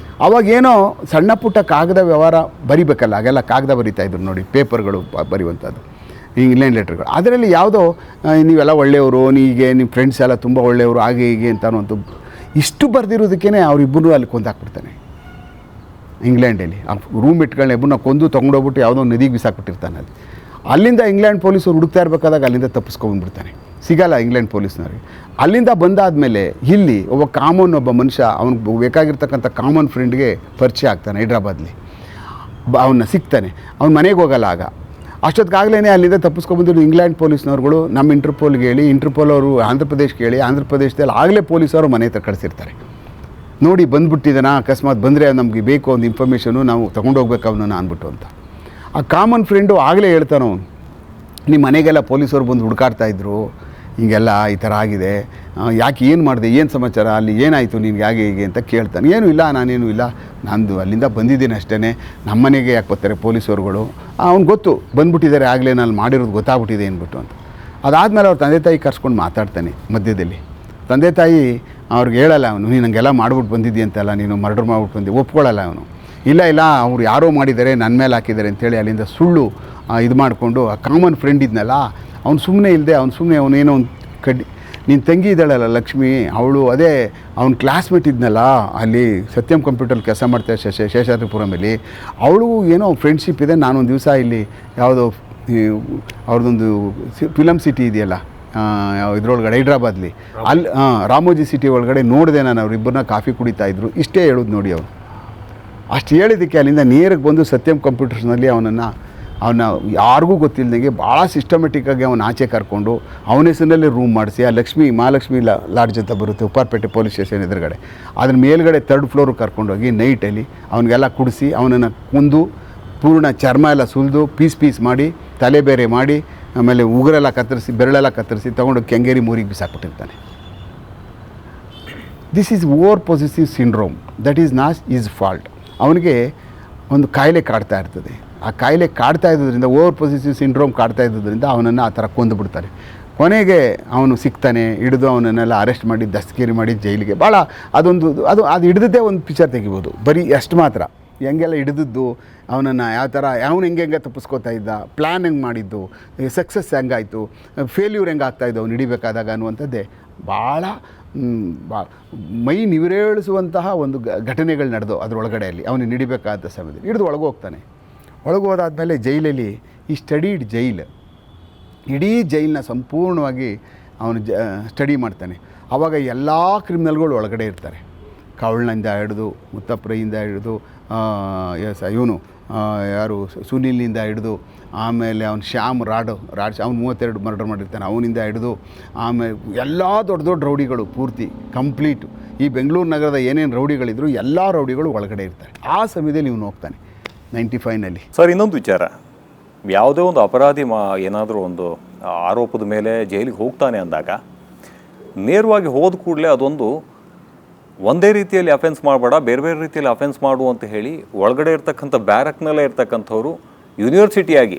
ಅವಾಗೇನೋ ಸಣ್ಣ ಪುಟ್ಟ ಕಾಗದ ವ್ಯವಹಾರ ಬರಿಬೇಕಲ್ಲ, ಹಾಗೆಲ್ಲ ಕಾಗದ ಬರಿತಾಯಿದ್ರು ನೋಡಿ, ಪೇಪರ್ಗಳು ಬರೆಯುವಂಥದ್ದು, ಇಂಗ್ಲೆಂಡ್ ಲೆಟರ್ಗಳು. ಅದರಲ್ಲಿ ಯಾವುದೋ ನೀವೆಲ್ಲ ಒಳ್ಳೆಯವರು, ನಿಮ್ಮ ಫ್ರೆಂಡ್ಸ್ ಎಲ್ಲ ತುಂಬ ಒಳ್ಳೆಯವರು, ಹಾಗೆ ಹೀಗೆ ಅಂತ ಅನ್ನೋಂಥ ಇಷ್ಟು ಬರೆದಿರೋದಕ್ಕೇ ಅವರಿಬ್ಬರು ಅಲ್ಲಿ ಕೊಂದಾಕ್ಬಿಡ್ತಾನೆ ಇಂಗ್ಲೆಂಡಲ್ಲಿ. ಆ ರೂಮ್ ಇಟ್ಗಳನ್ನ ಇಬ್ಬರನ್ನ ಕೊಂದು ತೊಗೊಂಡೋಗ್ಬಿಟ್ಟು ಯಾವುದೋ ನದಿಗೆ ಬಿಸಾಕ್ಬಿಟ್ಟಿರ್ತಾನೆ ಅಲ್ಲಿ. ಅಲ್ಲಿಂದ ಇಂಗ್ಲೆಂಡ್ ಪೊಲೀಸರು ಹುಡುಕ್ತಾ ಇರಬೇಕಾದಾಗ ಅಲ್ಲಿಂದ ತಪ್ಪಿಸ್ಕೊಂಡ್ಬಿಡ್ತಾನೆ, ಸಿಗಲ್ಲ ಇಂಗ್ಲೆಂಡ್ ಪೊಲೀಸ್ನವ್ರಿಗೆ. ಅಲ್ಲಿಂದ ಬಂದಾದಮೇಲೆ ಇಲ್ಲಿ ಒಬ್ಬ ಮನುಷ್ಯ ಅವ್ನಿಗೆ ಬೇಕಾಗಿರ್ತಕ್ಕಂಥ ಕಾಮನ್ ಫ್ರೆಂಡ್ಗೆ ಪರಿಚಯ ಆಗ್ತಾನೆ ಹೈದ್ರಾಬಾದ್ಲಿ. ಅವನ್ನ ಸಿಗ್ತಾನೆ, ಅವ್ನ ಮನೆಗೆ ಹೋಗಲ್ಲ ಆಗ. ಅಷ್ಟೊತ್ತಿಗಾಗಲೇ ಅಲ್ಲಿಂದ ತಪ್ಪಿಸ್ಕೊಂಡ್ಬಂದಿದ್ದು ಇಂಗ್ಲೆಂಡ್ ಪೊಲೀಸ್ನವ್ರುಗಳು ನಮ್ಮ ಇಂಟರ್ಪೋಲ್ಗೆ ಹೇಳಿ, ಇಂಟರ್ಪೋಲ್ ಅವರು ಆಂಧ್ರ ಪ್ರದೇಶ್ಗೆ ಹೇಳಿ, ಆಂಧ್ರ ಪ್ರದೇಶದಲ್ಲಿ ಆಗಲೇ ಪೊಲೀಸವರು ಮನೆ ಹತ್ರ ಕಳಿಸಿರ್ತಾರೆ. ನೋಡಿ ಬಂದುಬಿಟ್ಟಿದ್ದಾನ, ಅಕಸ್ಮಾತ್ ಬಂದರೆ ನಮಗೆ ಬೇಕು ಒಂದು ಇನ್ಫಾರ್ಮೇಷನು, ನಾವು ತೊಗೊಂಡೋಗ್ಬೇಕು ಅವನನ್ನು ಅಂದ್ಬಿಟ್ಟು ಅಂತ. ಆ ಕಾಮನ್ ಫ್ರೆಂಡು ಆಗಲೇ ಹೇಳ್ತಾನೆ ಅವನು, ನಿಮ್ಮ ಮನೆಗೆಲ್ಲ ಪೊಲೀಸರು ಬಂದು ಹುಡುಕಾಡ್ತಾಯಿದ್ರು, ಹಿಂಗೆಲ್ಲ ಈ ಥರ ಆಗಿದೆ, ಯಾಕೆ ಏನು ಮಾಡಿದೆ, ಏನು ಸಮಾಚಾರ, ಅಲ್ಲಿ ಏನಾಯಿತು ನಿನ್ಗೆ ಹೇಗೆ ಹೀಗೆ ಅಂತ ಕೇಳ್ತಾನೆ. ಏನೂ ಇಲ್ಲ, ನಾನೇನು ಇಲ್ಲ, ನಂದು ಅಲ್ಲಿಂದ ಬಂದಿದ್ದೀನಿ ಅಷ್ಟೇ, ನಮ್ಮ ಮನೆಗೆ ಯಾಕೆ ಬರ್ತಾರೆ ಪೊಲೀಸರುಗಳು, ಅವ್ನು ಗೊತ್ತು ಬಂದುಬಿಟ್ಟಿದ್ದಾರೆ ಆಗಲೇ, ನಾನು ಮಾಡಿರೋದು ಗೊತ್ತಾಗ್ಬಿಟ್ಟಿದೆ ಅಂದ್ಬಿಟ್ಟು ಅಂತ. ಅದಾದಮೇಲೆ ಅವ್ರ ತಂದೆ ತಾಯಿ ಕರ್ಸ್ಕೊಂಡು ಮಾತಾಡ್ತಾನೆ ಮಧ್ಯದಲ್ಲಿ. ತಂದೆ ತಾಯಿ ಅವ್ರಿಗೆ ಹೇಳಲ್ಲ ಅವನು, ನೀನು ನನಗೆಲ್ಲ ಮಾಡ್ಬಿಟ್ಟು ಬಂದಿದ್ದೀಯ ಅಂತೆಲ್ಲ, ನೀನು ಮರ್ಡರ್ ಮಾಡ್ಬಿಟ್ಟು ಬಂದು ಒಪ್ಕೊಳ್ಳಲ್ಲ ಅವನು. ಇಲ್ಲ ಅವ್ರು ಯಾರೋ ಮಾಡಿದ್ದಾರೆ, ನನ್ನ ಮೇಲೆ ಹಾಕಿದ್ದಾರೆ ಅಂತೇಳಿ ಅಲ್ಲಿಂದ ಸುಳ್ಳು ಇದು ಮಾಡಿಕೊಂಡು ಆ ಕಾಮನ್ ಫ್ರೆಂಡ್ ಇದ್ನಲ್ಲ ಅವ್ನು ಸುಮ್ಮನೆ ಇಲ್ಲದೆ ಅವನೇನೋ ಒಂದು ನಿನ್ನ ತಂಗಿ ಇದ್ದಾಳಲ್ಲ ಲಕ್ಷ್ಮಿ, ಅವಳು ಅದೇ ಅವ್ನ ಕ್ಲಾಸ್ಮೇಟ್ ಇದ್ನಲ್ಲ ಅಲ್ಲಿ ಸತ್ಯಂ ಕಂಪ್ಯೂಟರ್ ಕೆಲಸ ಮಾಡ್ತಾರೆ ಶೇಷಾದ್ರಿಪುರಮಲ್ಲಿ, ಅವಳು ಏನೋ ಫ್ರೆಂಡ್ಶಿಪ್ ಇದೆ. ನಾನೊಂದು ದಿವಸ ಇಲ್ಲಿ ಯಾವುದೋ ಅವ್ರದ್ದೊಂದು ಫಿಲಮ್ ಸಿಟಿ ಇದೆಯಲ್ಲ ಇದ್ರೊಳಗಡೆ ಹೈದ್ರಾಬಾದ್ಲಿ, ಅಲ್ಲಿ ರಾಮೋಜಿ ಸಿಟಿ ಒಳಗಡೆ ನೋಡಿದೆ ನಾನು, ಅವರಿಬ್ಬರನ್ನ ಕಾಫಿ ಕುಡಿತಾಯಿದ್ರು. ಇಷ್ಟೇ ಹೇಳೋದು ನೋಡಿ ಅವನು. ಅಷ್ಟು ಹೇಳಿದ್ದಕ್ಕೆ ಅಲ್ಲಿಂದ ನೇರಕ್ಕೆ ಬಂದು ಸತ್ಯಂ ಕಂಪ್ಯೂಟರ್ಸ್ನಲ್ಲಿ ಅವನನ್ನು ಯಾರಿಗೂ ಗೊತ್ತಿಲ್ಲದಂಗೆ ಭಾಳ ಸಿಸ್ಟಮೆಟಿಕ್ಕಾಗಿ ಅವನು ಆಚೆ ಕರ್ಕೊಂಡು ಅವನ ಹೆಸರಿನಲ್ಲಿ ರೂಮ್ ಮಾಡಿಸಿ, ಆ ಮಹಾಲಕ್ಷ್ಮಿ ಲಾಡ್ಜ್ ಅಂತ ಬರುತ್ತೆ ಉಪ್ಪಾರಪೇಟೆ ಪೊಲೀಸ್ ಸ್ಟೇಷನ್ ಎದುರುಗಡೆ, ಅದ್ರ ಮೇಲ್ಗಡೆ 3rd ಫ್ಲೋರಿಗೆ ಕರ್ಕೊಂಡೋಗಿ ನೈಟಲ್ಲಿ ಅವನಿಗೆಲ್ಲ ಕುಡಿಸಿ ಅವನನ್ನು ಕೊಂದು ಪೂರ್ಣ ಚರ್ಮ ಎಲ್ಲ ಸುಲಿದು ಪೀಸ್ ಮಾಡಿ ತಲೆ ಬೇರೆ ಮಾಡಿ ಆಮೇಲೆ ಉಗುರೆಲ್ಲ ಕತ್ತರಿಸಿ ಬೆರಳೆಲ್ಲ ಕತ್ತರಿಸಿ ತೊಗೊಂಡು ಕೆಂಗೇರಿ ಮೂರಿಗೆ ಬಿಸಾಕ್ಬಿಟ್ಟಿರ್ತಾನೆ. This is over possessive syndrome, that is not is fault. ಅವನಿಗೆ ಒಂದು ಕಾಯಿಲೆ ಕಾಡ್ತಾ ಇರ್ತದೆ. ಆ ಕಾಯಿಲೆ ಕಾಡ್ತಾ ಇದ್ದದ್ರಿಂದ, ಓವರ್ ಪೊಸೆಸಿವ್ ಸಿಂಡ್ರೋಮ್ ಕಾಡ್ತಾ ಇದ್ದದ್ರಿಂದ ಅವನನ್ನು ಆ ಥರ ಕೊಂದುಬಿಡ್ತಾರೆ. ಕೊನೆಗೆ ಅವನು ಸಿಗ್ತಾನೆ, ಹಿಡಿದು ಅವನನ್ನೆಲ್ಲ ಅರೆಸ್ಟ್ ಮಾಡಿ ದಸ್ತಗಿರಿ ಮಾಡಿ ಜೈಲಿಗೆ ಭಾಳ ಅದು ಹಿಡಿದದ್ದೇ ಒಂದು ಪಿಕ್ಚರ್ ತೆಗಿಬೋದು, ಬರೀ ಅಷ್ಟು ಮಾತ್ರ. ಹೆಂಗೆಲ್ಲ ಹಿಡಿದದ್ದು ಅವನನ್ನು ಯಾವ ಥರ ಅವನು ಹೆಂಗೆ ತಪ್ಪಿಸ್ಕೋತಾ ಇದ್ದ, ಪ್ಲ್ಯಾನ್ ಹೆಂಗೆ ಮಾಡಿದ್ದು, ಸಕ್ಸಸ್ ಹೆಂಗಾಯಿತು, ಫೇಲ್ಯೂರ್ ಹೆಂಗೆ ಆಗ್ತಾಯಿದ್ದು ಅವ್ನು ಹಿಡಿಬೇಕಾದಾಗ ಅನ್ನುವಂಥದ್ದೇ ಭಾಳ ಮೈ ನಿವಿರೇಳಿಸುವಂತಹ ಒಂದು ಘಟನೆಗಳು ನಡೆದು ಅದರೊಳಗಡೆಯಲ್ಲಿ ಅವನು ಹಿಡಿಬೇಕಾದ ಸಮಯದಲ್ಲಿ ಹಿಡಿದು ಒಳಗೋಗ್ತಾನೆ. ಒಳಗೋದಾದಮೇಲೆ ಜೈಲಲ್ಲಿ ಈ ಸ್ಟಡೀಡ್ ಜೈಲ್, ಇಡೀ ಜೈಲನ್ನ ಸಂಪೂರ್ಣವಾಗಿ ಅವನು ಸ್ಟಡಿ ಮಾಡ್ತಾನೆ. ಆವಾಗ ಎಲ್ಲ ಕ್ರಿಮಿನಲ್ಗಳು ಒಳಗಡೆ ಇರ್ತಾರೆ. ಕವಳ್ನಿಂದ ಹಿಡಿದು ಮುತ್ತಪ್ರಯಿಂದ ಹಿಡಿದು ಇವನು ಯಾರು ಸುನಿಲಿಂದ ಹಿಡಿದು, ಆಮೇಲೆ ಅವ್ನು ಶ್ಯಾಮ್ ರಾಡ್ ಅವ್ನು 32 ಮರ್ಡರ್ ಮಾಡಿರ್ತಾನೆ, ಅವನಿಂದ ಹಿಡಿದು ಆಮೇಲೆ ಎಲ್ಲ ದೊಡ್ಡ ರೌಡಿಗಳು ಪೂರ್ತಿ ಕಂಪ್ಲೀಟು ಈ ಬೆಂಗಳೂರು ನಗರದ ಏನೇನು ರೌಡಿಗಳಿದ್ರು ಎಲ್ಲ ರೌಡಿಗಳು ಒಳಗಡೆ ಇರ್ತಾರೆ. ಆ ಸಮಯದಲ್ಲಿ ಇವನು ಹೋಗ್ತಾನೆ 95ನಲ್ಲಿ. ಸರ್, ಇನ್ನೊಂದು ವಿಚಾರ, ಯಾವುದೇ ಒಂದು ಅಪರಾಧಿ ಏನಾದರೂ ಒಂದು ಆರೋಪದ ಮೇಲೆ ಜೈಲಿಗೆ ಹೋಗ್ತಾನೆ ಅಂದಾಗ ನೇರವಾಗಿ ಹೋದ ಕೂಡಲೇ ಅದೊಂದು ಒಂದೇ ರೀತಿಯಲ್ಲಿ ಅಫೆನ್ಸ್ ಮಾಡಬೇಡ, ಬೇರೆ ಬೇರೆ ರೀತಿಯಲ್ಲಿ ಅಫೆನ್ಸ್ ಮಾಡು ಅಂತ ಹೇಳಿ ಒಳಗಡೆ ಇರ್ತಕ್ಕಂಥ ಬ್ಯಾರಕ್ನಲ್ಲೇ ಇರ್ತಕ್ಕಂಥವ್ರು ಯೂನಿವರ್ಸಿಟಿಯಾಗಿ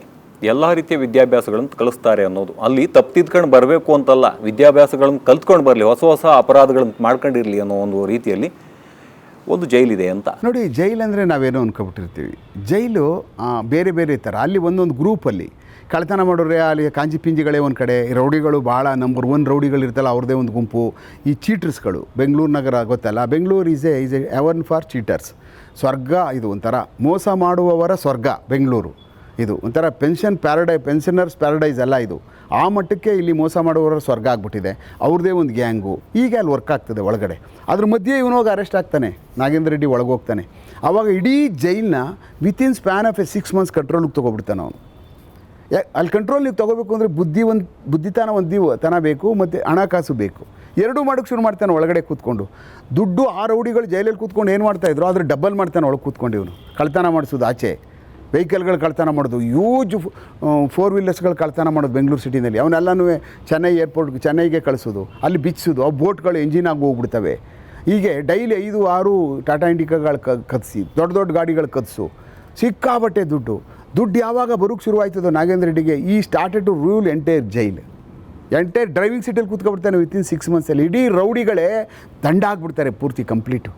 ಎಲ್ಲ ರೀತಿಯ ವಿದ್ಯಾಭ್ಯಾಸಗಳನ್ನು ಕಲಿಸ್ತಾರೆ ಅನ್ನೋದು. ಅಲ್ಲಿ ತಪ್ಪಿದ್ಕೊಂಡು ಬರಬೇಕು ಅಂತಲ್ಲ, ವಿದ್ಯಾಭ್ಯಾಸಗಳನ್ನು ಕಲ್ತ್ಕೊಂಡು ಬರಲಿ, ಹೊಸ ಅಪರಾಧಗಳನ್ನು ಮಾಡ್ಕೊಂಡಿರಲಿ ಅನ್ನೋ ಒಂದು ರೀತಿಯಲ್ಲಿ ಒಂದು ಜೈಲಿದೆ ಅಂತ. ನೋಡಿ, ಜೈಲು ಅಂದರೆ ನಾವೇನೋ ಅನ್ಕೊಬಿಟ್ಟಿರ್ತೀವಿ. ಜೈಲು ಬೇರೆ ಬೇರೆ ಥರ, ಅಲ್ಲಿ ಒಂದೊಂದು ಗ್ರೂಪಲ್ಲಿ ಕಳ್ತನ ಮಾಡೋರೆ, ಅಲ್ಲಿ ಕಾಂಜಿ ಪಿಂಜಿಗಳೇ ಒಂದು ಕಡೆ, ರೌಡಿಗಳು ಭಾಳ ನಂಬರ್ 1 ರೌಡಿಗಳು ಇರ್ತಲ್ಲ ಅವ್ರದ್ದೇ ಒಂದು ಗುಂಪು. ಈ ಚೀಟರ್ಸ್ಗಳು, ಬೆಂಗಳೂರು ನಗರ ಗೊತ್ತಲ್ಲ, Bengaluru is a heaven for cheaters. ಸ್ವರ್ಗ ಇದು, ಒಂಥರ ಮೋಸ ಮಾಡುವವರ ಸ್ವರ್ಗ ಬೆಂಗಳೂರು. ಇದು ಒಂಥರ ಪೆನ್ಷನರ್ಸ್ ಪ್ಯಾರಡೈಸ್ ಅಲ್ಲ ಇದು. ಆ ಮಟ್ಟಕ್ಕೆ ಇಲ್ಲಿ ಮೋಸ ಮಾಡುವವರ ಸ್ವರ್ಗ ಆಗಿಬಿಟ್ಟಿದೆ. ಅವ್ರದ್ದೇ ಒಂದು ಗ್ಯಾಂಗು. ಈಗ ಅಲ್ಲಿ ವರ್ಕ್ ಆಗ್ತದೆ ಒಳಗಡೆ. ಅದ್ರ ಮಧ್ಯೆ ಇವನೋಗಿ ಅರೆಸ್ಟ್ ಆಗ್ತಾನೆ, ನಾಗೇಂದ್ರ ರೆಡ್ಡಿ ಒಳಗೋಗ್ತಾನೆ. ಆವಾಗ ಇಡೀ ಜೈಲನ್ನ ವಿತಿನ್ ಸ್ಪ್ಯಾನ್ ಆಫ್ 6 ಮಂತ್ಸ್ ಕಂಟ್ರೋಲಿಗೆ ತೊಗೊಬಿಡ್ತಾನೆ ಅವನು. ಅಲ್ಲಿ ಕಂಟ್ರೋಲ್ ನೀವು ತೊಗೋಬೇಕು ಅಂದರೆ ಬುದ್ಧಿತನ ಬೇಕು, ಮತ್ತು ಹಣಕಾಸು ಬೇಕು. ಎರಡೂ ಮಾಡೋಕ್ಕೆ ಶುರು ಮಾಡ್ತಾನೆ ಒಳಗಡೆ ಕೂತ್ಕೊಂಡು. ದುಡ್ಡು ಆ ರೌಡಿಗಳು ಜೈಲಲ್ಲಿ ಕೂತ್ಕೊಂಡು ಏನು ಮಾಡ್ತಾಯಿದ್ರು ಆದರೆ ಡಬಲ್ ಮಾಡ್ತಾನೆ ಒಳಗೆ ಕೂತ್ಕೊಂಡು ಇವನು. ಕಳ್ತನ ಮಾಡಿಸೋದು, ಆಚೆ ವೆಹಿಕಲ್ಗಳು ಕಳ್ತನ ಮಾಡೋದು, ಯೂಜ್ 4 ವೀಲರ್ಸ್ಗಳು ಕಳ್ತನ ಮಾಡೋದು ಬೆಂಗಳೂರು ಸಿಟಿನಲ್ಲಿ. ಅವನ್ನೆಲ್ಲನೂ ಚೆನ್ನೈಗೆ ಕಳಿಸೋದು, ಅಲ್ಲಿ ಬಿಚ್ಚಿಸೋದು. ಆ ಬೋಟ್ಗಳು ಎಂಜಿನಾಗಿ ಹೋಗ್ಬಿಡ್ತವೆ. ಹೀಗೆ ಡೈಲಿ 5-6 ಟಾಟಾ ಇಂಡಿಕಾಗಳು ಕದಿಸಿ, ದೊಡ್ಡ ಗಾಡಿಗಳು ಕದಿಸು. ಸಿಕ್ಕಾಬಟ್ಟೆ ದುಡ್ಡು ಯಾವಾಗ ಬರೋಕ್ಕೆ ಶುರುವಾಯ್ತದೋ ನಾಗೇಂದ್ರ ರೆಡ್ಡಿಗೆ, he started to rule entire driving ಸೀಟಲ್ಲಿ ಕೂತ್ಕೊಬಿಡ್ತಾನೆ ವಿತಿನ್ 6 ಮಂತ್ಸಲ್ಲಿ. ಇಡೀ ರೌಡಿಗಳೇ ದಂಡ ಆಗಿಬಿಡ್ತಾರೆ ಪೂರ್ತಿ ಕಂಪ್ಲೀಟು.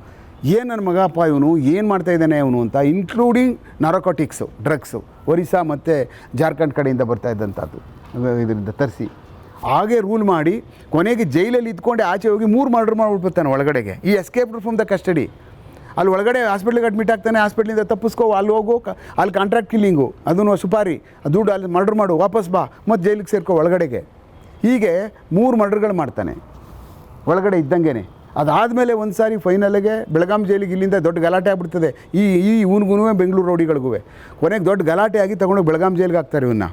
ಏನು ನನ್ನ ಮಗಪ್ಪ ಇವನು ಏನು ಮಾಡ್ತಾಯಿದ್ದಾನೆ ಇವನು ಅಂತ, ಇನ್ಕ್ಲೂಡಿಂಗ್ ನಾರೋಕೋಟಿಕ್ಸು, ಡ್ರಗ್ಸು, ಒರಿಸ್ಸಾ ಮತ್ತು ಜಾರ್ಖಂಡ್ ಕಡೆಯಿಂದ ಬರ್ತಾಯಿದ್ದಂಥದ್ದು, ಇದರಿಂದ ತರಿಸಿ ಹಾಗೆ ರೂಲ್ ಮಾಡಿ ಕೊನೆಗೆ ಜೈಲಲ್ಲಿ ಇದ್ಕೊಂಡೆ ಆಚೆ ಹೋಗಿ 3 ಮರ್ಡರ್ ಮಾಡಿಬಿಡ್ತಾನೆ ಒಳಗಡೆಗೆ. ಈ ಎಸ್ಕೇಪ್ ಫ್ರಮ್ ದ ಕಸ್ಟಡಿ. ಅಲ್ಲಿ ಒಳಗಡೆ ಹಾಸ್ಪಿಟ್ಲಿಗೆ ಅಡ್ಮಿಟ್ ಆಗ್ತಾನೆ, ಹಾಸ್ಪಿಟ್ಲಿಂದ ತಪ್ಪಿಸ್ಕೋ, ಅಲ್ಲಿ ಹೋಗು, ಅಲ್ಲಿ ಕಾಂಟ್ರಾಕ್ಟ್ ಕಿಲ್ಲಿಂಗು, ಅದನ್ನು ಸುಪಾರಿ ದುಡ್ಡು ಅಲ್ಲಿ ಮರ್ಡರ್ ಮಾಡು, ವಾಪಸ್ ಬಾ, ಮತ್ತು ಜೈಲಿಗೆ ಸೇರ್ಕೋ ಒಳಗಡೆಗೆ. ಹೀಗೆ 3 ಮರ್ಡರ್ಗಳು ಮಾಡ್ತಾನೆ ಒಳಗಡೆ ಇದ್ದಂಗೆ. ಅದಾದಮೇಲೆ ಒಂದು ಸಾರಿ ಫೈನಲ್ಗೆ ಬೆಳಗಾಂ ಜೈಲಿಗೆ ಇಲ್ಲಿಂದ ದೊಡ್ಡ ಗಲಾಟೆ ಆಗ್ಬಿಡ್ತದೆ. ಇವನಿಗೂ ಬೆಂಗಳೂರು ರೌಡಿಗಳಿಗೂ ಕೊನೆಗೆ ದೊಡ್ಡ ಗಲಾಟೆ ಆಗಿ ತೊಗೊಂಡು ಬೆಳಗಾಂ ಜೈಲಿಗೆ ಹಾಕ್ತಾರೆ ಇವನ್ನ.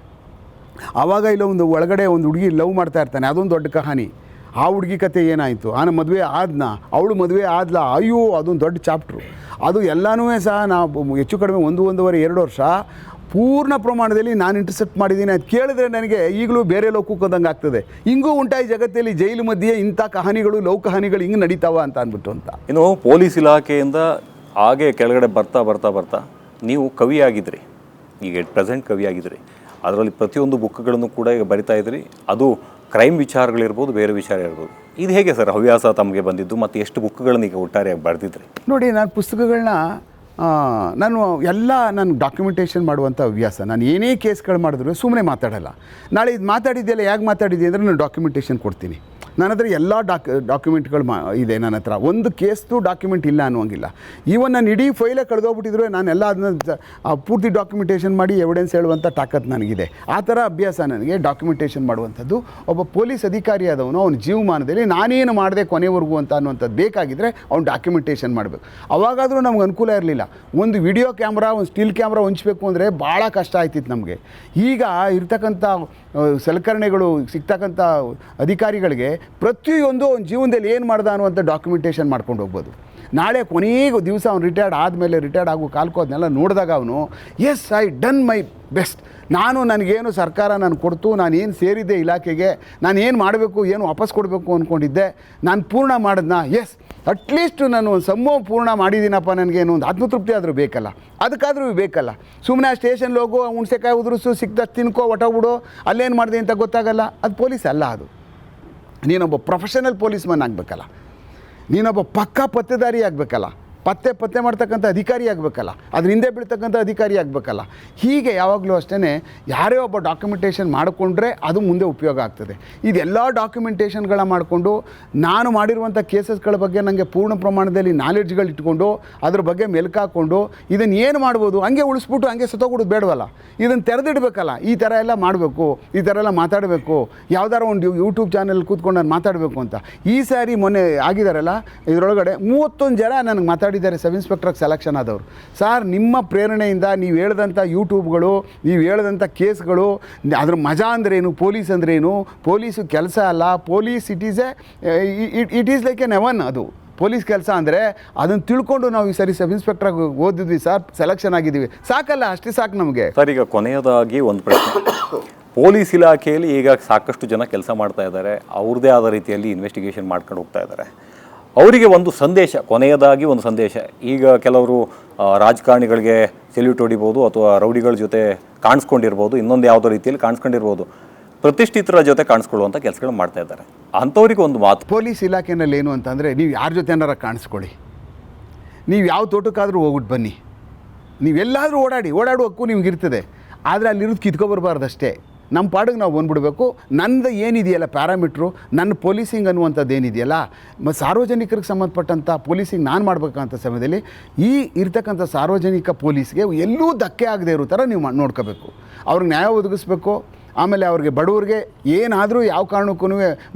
ಆವಾಗ ಇಲ್ಲ ಒಂದು ಒಳಗಡೆ ಒಂದು ಹುಡುಗಿ ಲವ್ ಮಾಡ್ತಾ ಇರ್ತಾನೆ, ಅದೊಂದು ದೊಡ್ಡ ಕಹಾನಿ. ಆ ಹುಡುಗಿ ಕತೆ ಏನಾಯಿತು, ಮದುವೆ ಆದ್ನ, ಅವಳು ಮದುವೆ ಆದ್ಲ, ಅಯ್ಯೋ ಅದೊಂದು ದೊಡ್ಡ ಚಾಪ್ಟ್ರು. ಅದು ಎಲ್ಲನೂ ಸಹ ನಾವು ಹೆಚ್ಚು ಕಡಿಮೆ 1.5-2 ವರ್ಷ ಪೂರ್ಣ ಪ್ರಮಾಣದಲ್ಲಿ ನಾನು ಇಂಟರ್ಸೆಪ್ಟ್ ಮಾಡಿದ್ದೀನಿ. ಅದು ಕೇಳಿದ್ರೆ ನನಗೆ ಈಗಲೂ ಬೇರೆ ಲೋಕಕ್ಕೆ ಆಗ್ತದೆ. ಹಿಂಗೂ ಉಂಟಾಯಿ ಜಗತ್ತಲ್ಲಿ ಜೈಲು ಮಧ್ಯೆ ಇಂಥ ಕಹಾನಿಗಳು, ಲವ್ ಕಹಾನಿಗಳು ಹಿಂಗೆ ನಡೀತಾವ ಅಂತ ಅಂದ್ಬಿಟ್ಟು ಅಂತ. ಇನ್ನು ಪೊಲೀಸ್ ಇಲಾಖೆಯಿಂದ ಹಾಗೆ ಕೆಳಗಡೆ ಬರ್ತಾ ಬರ್ತಾ ಬರ್ತಾ ನೀವು ಕವಿಯಾಗಿದ್ರಿ, ಈಗ ಪ್ರೆಸೆಂಟ್ ಕವಿಯಾಗಿದ್ರಿ. ಅದರಲ್ಲಿ ಪ್ರತಿಯೊಂದು ಬುಕ್ಗಳನ್ನು ಕೂಡ ಈಗ ಬರಿತಾ ಇದ್ರಿ. ಅದು ಕ್ರೈಮ್ ವಿಚಾರಗಳಿರ್ಬೋದು, ಬೇರೆ ವಿಚಾರ ಇರ್ಬೋದು. ಇದು ಹೇಗೆ ಸರ್ ಹವ್ಯಾಸ ತಮಗೆ ಬಂದಿದ್ದು, ಮತ್ತು ಎಷ್ಟು ಬುಕ್ಗಳನ್ನು ಈಗ ಒಟ್ಟಾರೆಯಾಗಿ ಬರೆದಿದ್ರಿ? ನೋಡಿ, ನಾನು ಪುಸ್ತಕಗಳನ್ನ ನಾನು ಡಾಕ್ಯುಮೆಂಟೇಷನ್ ಮಾಡುವಂಥ ಹವ್ಯಾಸ. ನಾನು ಏನೇ ಕೇಸ್ಗಳು ಮಾಡಿದ್ರು ಸುಮ್ಮನೆ ಮಾತಾಡಲ್ಲ. ನಾಳೆ ಇದು ಮಾತಾಡಿದ್ದೆಲ್ಲ ಹೇಗೆ ಮಾತಾಡಿದ್ದೆ ಅಂದರೆ ನಾನು ಡಾಕ್ಯುಮೆಂಟೇಷನ್ ಕೊಡ್ತೀನಿ. ನನ್ನ ಹತ್ರ ಎಲ್ಲ ಡಾಕ್ಯುಮೆಂಟ್ಗಳು ಇದೆ. ನನ್ನ ಹತ್ರ ಒಂದು ಕೇಸ್ದು ಡಾಕ್ಯುಮೆಂಟ್ ಇಲ್ಲ ಅನ್ನುವಂಗಿಲ್ಲ. ಈವನ್ ನಾನು ಇಡೀ ಫೈಲೇ ಕಳೆದೋಗ್ಬಿಟ್ಟಿದ್ರು ನಾನೆಲ್ಲ ಅದನ್ನ ಪೂರ್ತಿ ಡಾಕ್ಯುಮೆಂಟೇಷನ್ ಮಾಡಿ ಎವಿಡೆನ್ಸ್ ಹೇಳುವಂಥ ತಾಕತ್ತು ನನಗಿದೆ. ಆ ಥರ ಅಭ್ಯಾಸ ನನಗೆ ಡಾಕ್ಯುಮೆಂಟೇಷನ್ ಮಾಡುವಂಥದ್ದು. ಒಬ್ಬ ಪೊಲೀಸ್ ಅಧಿಕಾರಿ ಆದವನು ಅವನ ಜೀವಮಾನದಲ್ಲಿ ನಾನೇನು ಮಾಡಿದೆ ಕೊನೆವರೆಗೂ ಅಂತ ಅನ್ನುವಂಥದ್ದು ಬೇಕಾಗಿದ್ದರೆ ಅವ್ನು ಡಾಕ್ಯುಮೆಂಟೇಷನ್ ಮಾಡಬೇಕು. ಅವಾಗಾದರೂ ನಮ್ಗೆ ಅನುಕೂಲ ಇರಲಿಲ್ಲ. ಒಂದು ವಿಡಿಯೋ ಕ್ಯಾಮ್ರಾ, ಒಂದು ಸ್ಟಿಲ್ ಕ್ಯಾಮ್ರಾ ಹೊಂಚಬೇಕು ಅಂದರೆ ಭಾಳ ಕಷ್ಟ ಆಯ್ತಿತ್ತು ನಮಗೆ. ಈಗ ಇರ್ತಕ್ಕಂಥ ಸಲಕರಣೆಗಳು ಸಿಗ್ತಕ್ಕಂಥ ಅಧಿಕಾರಿಗಳಿಗೆ ಪ್ರತಿಯೊಂದು ಅವ್ನ ಜೀವನದಲ್ಲಿ ಏನು ಮಾಡ್ದ ಅನ್ನುವಂಥ ಡಾಕ್ಯುಮೆಂಟೇಷನ್ ಮಾಡ್ಕೊಂಡು ಹೋಗ್ಬೋದು. ನಾಳೆ ಕೊನೆಗೂ ದಿವಸ ಅವ್ನು ರಿಟೈರ್ಡ್ ಆದಮೇಲೆ ರಿಟೈರ್ಡ್ ಆಗೋ ಕಾಲ್ಕೋ ಅದನ್ನೆಲ್ಲ ನೋಡಿದಾಗ ಅವನು yes I done my best, ನನಗೇನು ಸರ್ಕಾರ ನಾನು ಕೊಡ್ತು, ನಾನೇನು ಸೇರಿದ್ದೆ ಇಲಾಖೆಗೆ, ನಾನು ಏನು ಮಾಡಬೇಕು, ಏನು ವಾಪಸ್ ಕೊಡಬೇಕು ಅಂದ್ಕೊಂಡಿದ್ದೆ, ನಾನು ಪೂರ್ಣ ಮಾಡಿದ್ನ, ಎಸ್ ಅಟ್ಲೀಸ್ಟ್ ನಾನು ಪೂರ್ಣ ಮಾಡಿದ್ದೀನಪ್ಪ, ನನಗೇನು ಒಂದು ಆತ್ಮತೃಪ್ತಿ ಆದರೂ ಬೇಕಲ್ಲ, ಅದಕ್ಕಾದರೂ ಬೇಕಲ್ಲ. ಸುಮ್ಮನೆ ಆ ಸ್ಟೇಷನ್ಗೆ ಹೋಗು, ಹುಣಸೆಕಾಯಿ ಉದುರಿಸು, ಸಿಕ್ತ ತಿನ್ಕೋ, ಹೊಟ್ಟೋಗ್ಬಿಡು, ಅಲ್ಲೇನು ಮಾಡಿದೆ ಅಂತ ಗೊತ್ತಾಗಲ್ಲ. ಅದು ಪೊಲೀಸ್ ಅಲ್ಲ. ಅದು ನೀನೊಬ್ಬ ಪ್ರೊಫೆಷನಲ್ ಪೊಲೀಸ್ಮನ್ ಆಗಬೇಕಲ್ಲ, ನೀನೊಬ್ಬ ಪಕ್ಕಾ ಪತ್ತೆದಾರಿ ಆಗಬೇಕಲ್ಲ, ಪತ್ತೆ ಮಾಡ್ತಕ್ಕಂಥ ಅಧಿಕಾರಿ ಆಗಬೇಕಲ್ಲ, ಅದ್ರ ಹಿಂದೆ ಬೀಳ್ತಕ್ಕಂಥ ಅಧಿಕಾರಿ ಆಗಬೇಕಲ್ಲ. ಹೀಗೆ ಯಾವಾಗಲೂ ಅಷ್ಟೇ ಯಾರೇ ಒಬ್ಬ ಡಾಕ್ಯುಮೆಂಟೇಷನ್ ಮಾಡಿಕೊಂಡ್ರೆ ಅದು ಮುಂದೆ ಉಪಯೋಗ ಆಗ್ತದೆ. ಇದೆಲ್ಲ ಡಾಕ್ಯುಮೆಂಟೇಷನ್ಗಳ ಮಾಡಿಕೊಂಡು ನಾನು ಮಾಡಿರುವಂಥ ಕೇಸಸ್ಗಳ ಬಗ್ಗೆ ನನಗೆ ಪೂರ್ಣ ಪ್ರಮಾಣದಲ್ಲಿ ನಾಲೆಡ್ಜ್ಗಳು ಇಟ್ಕೊಂಡು ಅದ್ರ ಬಗ್ಗೆ ಮೆಲ್ಕಾಕೊಂಡು ಇದನ್ನು ಏನು ಮಾಡ್ಬೋದು, ಹಂಗೆ ಉಳಿಸ್ಬಿಟ್ಟು ಹಂಗೆ ಸತ್ತೋಗ್ಬಿಡೋದು ಬೇಡವಲ್ಲ, ಇದನ್ನು ತೆರೆದಿಡಬೇಕಲ್ಲ. ಈ ಥರ ಎಲ್ಲ ಮಾಡಬೇಕು, ಈ ಥರ ಎಲ್ಲ ಮಾತಾಡಬೇಕು, ಯಾವ್ದಾರ ಒಂದು ಯೂಟ್ಯೂಬ್ ಚಾನಲ್ ಕೂತ್ಕೊಂಡು ನಾನು ಮಾತಾಡಬೇಕು ಅಂತ. ಈ ಸಾರಿ ಮೊನ್ನೆ ಆಗಿದ್ದಾರಲ್ಲ, ಇದರೊಳಗಡೆ 31 ಜನ ನನಗೆ ಮಾತಾಡಿದ್ದಾರೆ ಸಬ್ ಇನ್ಸ್ಪೆಕ್ಟ್ರಾಗಿ ಸೆಲೆಕ್ಷನ್ ಆದವರು. ಸರ್, ನಿಮ್ಮ ಪ್ರೇರಣೆಯಿಂದ ನೀವು ಹೇಳ್ದಂಥ ಯೂಟ್ಯೂಬ್ಗಳು, ನೀವು ಹೇಳ್ದಂಥ ಕೇಸ್ಗಳು, ಅದ್ರ ಮಜಾ ಅಂದ್ರೇನು, ಪೊಲೀಸ್ ಅಂದ್ರೇನು, ಪೊಲೀಸು ಕೆಲಸ ಅಲ್ಲ, police it is like an ಎವನ್. ಅದು ಪೊಲೀಸ್ ಕೆಲಸ ಅಂದರೆ ಅದನ್ನು ತಿಳ್ಕೊಂಡು ನಾವು ಈ ಸರಿ ಸಬ್ ಇನ್ಸ್ಪೆಕ್ಟ್ರಾಗಿ ಓದಿದ್ವಿ ಸರ್, ಸೆಲೆಕ್ಷನ್ ಆಗಿದ್ದೀವಿ, ಸಾಕಲ್ಲ, ಅಷ್ಟೇ ಸಾಕು ನಮಗೆ. ಸರ್, ಈಗ ಕೊನೆಯದಾಗಿ ಒಂದು ಪ್ರಶ್ನೆ. ಪೊಲೀಸ್ ಇಲಾಖೆಯಲ್ಲಿ ಈಗ ಸಾಕಷ್ಟು ಜನ ಕೆಲಸ ಮಾಡ್ತಾ ಇದ್ದಾರೆ, ಅವ್ರದ್ದೇ ಆದ ರೀತಿಯಲ್ಲಿ ಇನ್ವೆಸ್ಟಿಗೇಷನ್ ಮಾಡ್ಕೊಂಡು ಹೋಗ್ತಾ ಇದ್ದಾರೆ. ಅವರಿಗೆ ಒಂದು ಸಂದೇಶ, ಕೊನೆಯದಾಗಿ ಒಂದು ಸಂದೇಶ. ಈಗ ಕೆಲವರು ರಾಜಕಾರಣಿಗಳಿಗೆ ಸೆಲ್ಯೂಟ್ ಹೊಡಿಬೋದು, ಅಥವಾ ರೌಡಿಗಳ ಜೊತೆ ಕಾಣಿಸ್ಕೊಂಡಿರ್ಬೋದು, ಇನ್ನೊಂದು ಯಾವುದೋ ರೀತಿಯಲ್ಲಿ ಕಾಣಿಸ್ಕೊಂಡಿರ್ಬೋದು, ಪ್ರತಿಷ್ಠಿತರ ಜೊತೆ ಕಾಣಿಸ್ಕೊಳ್ಳುವಂಥ ಕೆಲಸಗಳು ಮಾಡ್ತಾ ಇದ್ದಾರೆ. ಅಂಥವ್ರಿಗೆ ಒಂದು ಮಾತು, ಪೊಲೀಸ್ ಇಲಾಖೆಯಲ್ಲಿ ಏನು ಅಂತಂದರೆ, ನೀವು ಯಾರ ಜೊತೆ ಏನಾರ ಕಾಣಿಸ್ಕೊಳ್ಳಿ, ನೀವು ಯಾವ ತೋಟಕ್ಕಾದರೂ ಹೋಗ್ಬಿಟ್ಟು ಬನ್ನಿ, ನೀವೆಲ್ಲಾದರೂ ಓಡಾಡುವ ಹಕ್ಕು ನಿಮ್ಗಿರ್ತದೆ. ಆದರೆ ಅಲ್ಲಿರೋದು ಕಿತ್ಕೊಬರ್ಬಾರ್ದಷ್ಟೇ. ನಮ್ಮ ಪಾಡಿಗೆ ನಾವು ಬಂದುಬಿಡಬೇಕು. ನನ್ನದು ಏನಿದೆಯಲ್ಲ ಪ್ಯಾರಾಮೀಟ್ರು, ನನ್ನ ಪೊಲೀಸಿಂಗ್ ಅನ್ನುವಂಥದ್ದು ಏನಿದೆಯಲ್ಲ, ಸಾರ್ವಜನಿಕರಿಗೆ ಸಂಬಂಧಪಟ್ಟಂಥ ಪೊಲೀಸಿಂಗ್ ನಾನು ಮಾಡಬೇಕಂತ ಸಮಯದಲ್ಲಿ ಈ ಇರ್ತಕ್ಕಂಥ ಸಾರ್ವಜನಿಕ ಪೊಲೀಸ್ಗೆ ಎಲ್ಲೂ ಧಕ್ಕೆ ಆಗದೆ ಇರೋ ಥರ ನೀವು ನೋಡ್ಕೋಬೇಕು. ಅವ್ರಿಗೆ ನ್ಯಾಯ ಒದಗಿಸ್ಬೇಕು. ಆಮೇಲೆ ಅವ್ರಿಗೆ ಬಡವ್ರಿಗೆ ಏನಾದರೂ ಯಾವ ಕಾರಣಕ್ಕೂ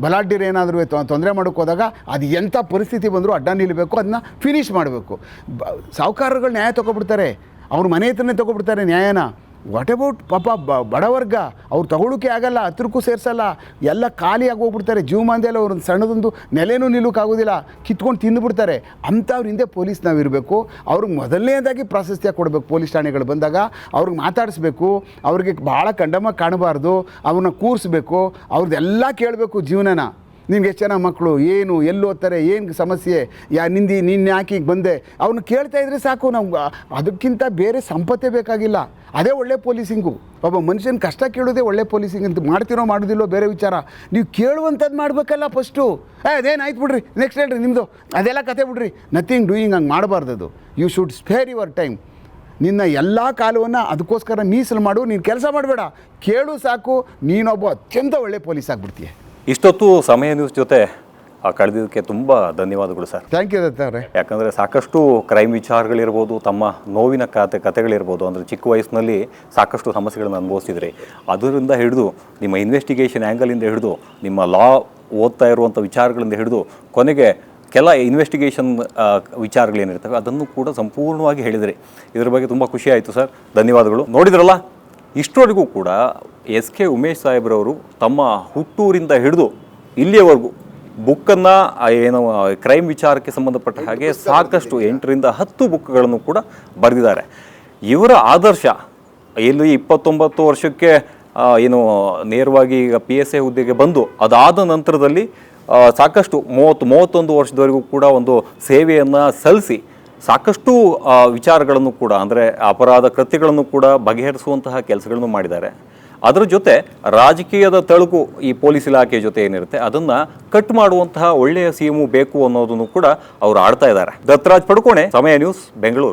ಬಲಾಢ್ಯರು ಏನಾದರೂ ತೊಂದರೆ ಮಾಡೋಕ್ಕೆ ಹೋದಾಗ ಅದು ಎಂಥ ಪರಿಸ್ಥಿತಿ ಬಂದರೂ ಅಡ್ಡ ನಿಲ್ಲಬೇಕು, ಅದನ್ನ ಫಿನಿಷ್ ಮಾಡಬೇಕು. ಸಾಹುಕಾರರುಗಳು ನ್ಯಾಯ ತೊಗೊಬಿಡ್ತಾರೆ, ಅವ್ರ ಮನೆ ಹತ್ರನೇ ತೊಗೊಬಿಡ್ತಾರೆ ನ್ಯಾಯನ. ವಾಟ್ ಅಬೌಟ್ ಪಾಪ ಬಡವರ್ಗ, ಅವ್ರು ತಗೊಳ್ಳೋಕೆ ಆಗಲ್ಲ, ಹತ್ರಕ್ಕೂ ಸೇರಿಸಲ್ಲ, ಎಲ್ಲ ಖಾಲಿಯಾಗಿ ಹೋಗ್ಬಿಡ್ತಾರೆ. ಜೀವಮಾನದಲ್ಲಿ ಅವ್ರ ಸಣ್ಣದೊಂದು ನೆಲೆನೂ ನಿಲ್ಲೋಕ್ಕಾಗೋದಿಲ್ಲ, ಕಿತ್ಕೊಂಡು ತಿಂದುಬಿಡ್ತಾರೆ. ಅಂಥವ್ರ ಹಿಂದೆ ಪೊಲೀಸ್ ನಾವು ಇರಬೇಕು. ಅವ್ರಿಗೆ ಮೊದಲನೇದಾಗಿ ಪ್ರಾಶಸ್ತ್ಯ ಕೊಡಬೇಕು. ಪೊಲೀಸ್ ಠಾಣೆಗಳು ಬಂದಾಗ ಅವ್ರಿಗೆ ಮಾತಾಡಿಸ್ಬೇಕು, ಅವ್ರಿಗೆ ಭಾಳ ಕಂಡಮ ಕಾಣಬಾರ್ದು, ಅವ್ರನ್ನ ಕೂರಿಸ್ಬೇಕು, ಅವ್ರದ್ದೆಲ್ಲ ಕೇಳಬೇಕು ಜೀವನನ. ನಿನ್ಗೆ ಎಷ್ಟು ಜನ ಮಕ್ಕಳು, ಏನು, ಎಲ್ಲಿ ಓದ್ತಾರೆ, ಏನು ಸಮಸ್ಯೆ, ನಿನ್ನ ಯಾಕೆ ಈಗ ಬಂದೆ, ಅವ್ನು ಕೇಳ್ತಾ ಇದ್ರೆ ಸಾಕು. ನಮ್ಗೆ ಅದಕ್ಕಿಂತ ಬೇರೆ ಸಂಪತ್ತೇ ಬೇಕಾಗಿಲ್ಲ. ಅದೇ ಒಳ್ಳೆ ಪೊಲೀಸಿಂಗು. ಒಬ್ಬ ಮನುಷ್ಯನ ಕಷ್ಟ ಕೇಳೋದೇ ಒಳ್ಳೆ ಪೊಲೀಸಿಂಗ್ ಅಂತ. ಮಾಡ್ತಿರೋ ಮಾಡೋದಿಲ್ಲೋ ಬೇರೆ ವಿಚಾರ, ನೀವು ಕೇಳುವಂಥದ್ದು ಮಾಡಬೇಕಲ್ಲ ಫಸ್ಟು. ಅದೇನಾಯ್ತು ಬಿಡ್ರಿ, ನೆಕ್ಸ್ಟ್ ಹೇಳ್ರಿ ನಿಮ್ಮದು, ಅದೆಲ್ಲ ಕತೆ ಬಿಡ್ರಿ, ನಥಿಂಗ್ ಡೂಯಿಂಗ್. ಹಂಗೆ ಮಾಡಬಾರ್ದದು. You should spare your time. ನಿನ್ನ ಎಲ್ಲ ಕಾಲವನ್ನು ಅದಕ್ಕೋಸ್ಕರ ಮೀಸಲು ಮಾಡು. ನೀನು ಕೆಲಸ ಮಾಡಬೇಡ, ಕೇಳು ಸಾಕು. ನೀನೊಬ್ಬ ಅತ್ಯಂತ ಒಳ್ಳೆ ಪೊಲೀಸ್ ಆಗಿಬಿಡ್ತೀಯ. ಇಷ್ಟೊತ್ತು ಸಮಯ ನ್ಯೂಸ್ ಜೊತೆ ಕಳೆದಿದ್ದಕ್ಕೆ ತುಂಬ ಧನ್ಯವಾದಗಳು ಸರ್. ಥ್ಯಾಂಕ್ ಯು ದತ್ತ ಅವರೇ. ಯಾಕಂದರೆ ಸಾಕಷ್ಟು ಕ್ರೈಮ್ ವಿಚಾರಗಳಿರ್ಬೋದು, ತಮ್ಮ ನೋವಿನ ಕಥೆಗಳಿರ್ಬೋದು, ಅಂದರೆ ಚಿಕ್ಕ ವಯಸ್ಸಿನಲ್ಲಿ ಸಾಕಷ್ಟು ಸಮಸ್ಯೆಗಳನ್ನು ಅನುಭವಿಸಿದ್ರಿ. ಅದರಿಂದ ಹಿಡಿದು ನಿಮ್ಮ ಇನ್ವೆಸ್ಟಿಗೇಷನ್ ಆ್ಯಂಗಲಿಂದ ಹಿಡಿದು ನಿಮ್ಮ ಲಾ ಓದ್ತಾ ಇರುವಂಥ ವಿಚಾರಗಳಿಂದ ಹಿಡಿದು ಕೊನೆಗೆ ಕೆಲ ಇನ್ವೆಸ್ಟಿಗೇಷನ್ ವಿಚಾರಗಳೇನಿರ್ತವೆ ಅದನ್ನು ಕೂಡ ಸಂಪೂರ್ಣವಾಗಿ ಹೇಳಿದ್ರಿ. ಇದರ ಬಗ್ಗೆ ತುಂಬ ಖುಷಿ ಆಯಿತು ಸರ್, ಧನ್ಯವಾದಗಳು. ನೋಡಿದ್ರಲ್ಲ, ಇಷ್ಟವರೆಗೂ ಕೂಡ ಎಸ್ ಕೆ ಉಮೇಶ್ ಸಾಹೇಬ್ರವರು ತಮ್ಮ ಹುಟ್ಟೂರಿಂದ ಹಿಡಿದು ಇಲ್ಲಿಯವರೆಗೂ ಬುಕ್ಕನ್ನು ಏನು ಕ್ರೈಮ್ ವಿಚಾರಕ್ಕೆ ಸಂಬಂಧಪಟ್ಟ ಹಾಗೆ ಸಾಕಷ್ಟು 8ರಿಂದ 10 ಬುಕ್ಗಳನ್ನು ಕೂಡ ಬರೆದಿದ್ದಾರೆ. ಇವರ ಆದರ್ಶ ಇಲ್ಲಿ 29 ವರ್ಷಕ್ಕೆ ಏನು ನೇರವಾಗಿ ಈಗ PSI ಹುದ್ದೆಗೆ ಬಂದು ಅದಾದ ನಂತರದಲ್ಲಿ ಸಾಕಷ್ಟು 31 ವರ್ಷದವರೆಗೂ ಕೂಡ ಒಂದು ಸೇವೆಯನ್ನು ಸಲ್ಲಿಸಿ ಸಾಕಷ್ಟು ವಿಚಾರಗಳನ್ನು ಕೂಡ, ಅಂದರೆ ಅಪರಾಧ ಕೃತ್ಯಗಳನ್ನು ಕೂಡ ಬಗೆಹರಿಸುವಂತಹ ಕೆಲಸಗಳನ್ನು ಮಾಡಿದ್ದಾರೆ. ಅದರ ಜೊತೆ ರಾಜಕೀಯದ ತಳುಕು ಈ ಪೊಲೀಸ್ ಇಲಾಖೆ ಜೊತೆ ಏನಿರುತ್ತೆ ಅದನ್ನು ಕಟ್ ಮಾಡುವಂತಹ ಒಳ್ಳೆಯ CM ಬೇಕು ಅನ್ನೋದನ್ನು ಕೂಡ ಅವರು ಆಡ್ತಾ ಇದ್ದಾರೆ. ದತ್ತರಾಜ್ ಪಡುಕೋಣೆ, ಸಮಯ ನ್ಯೂಸ್, ಬೆಂಗಳೂರು.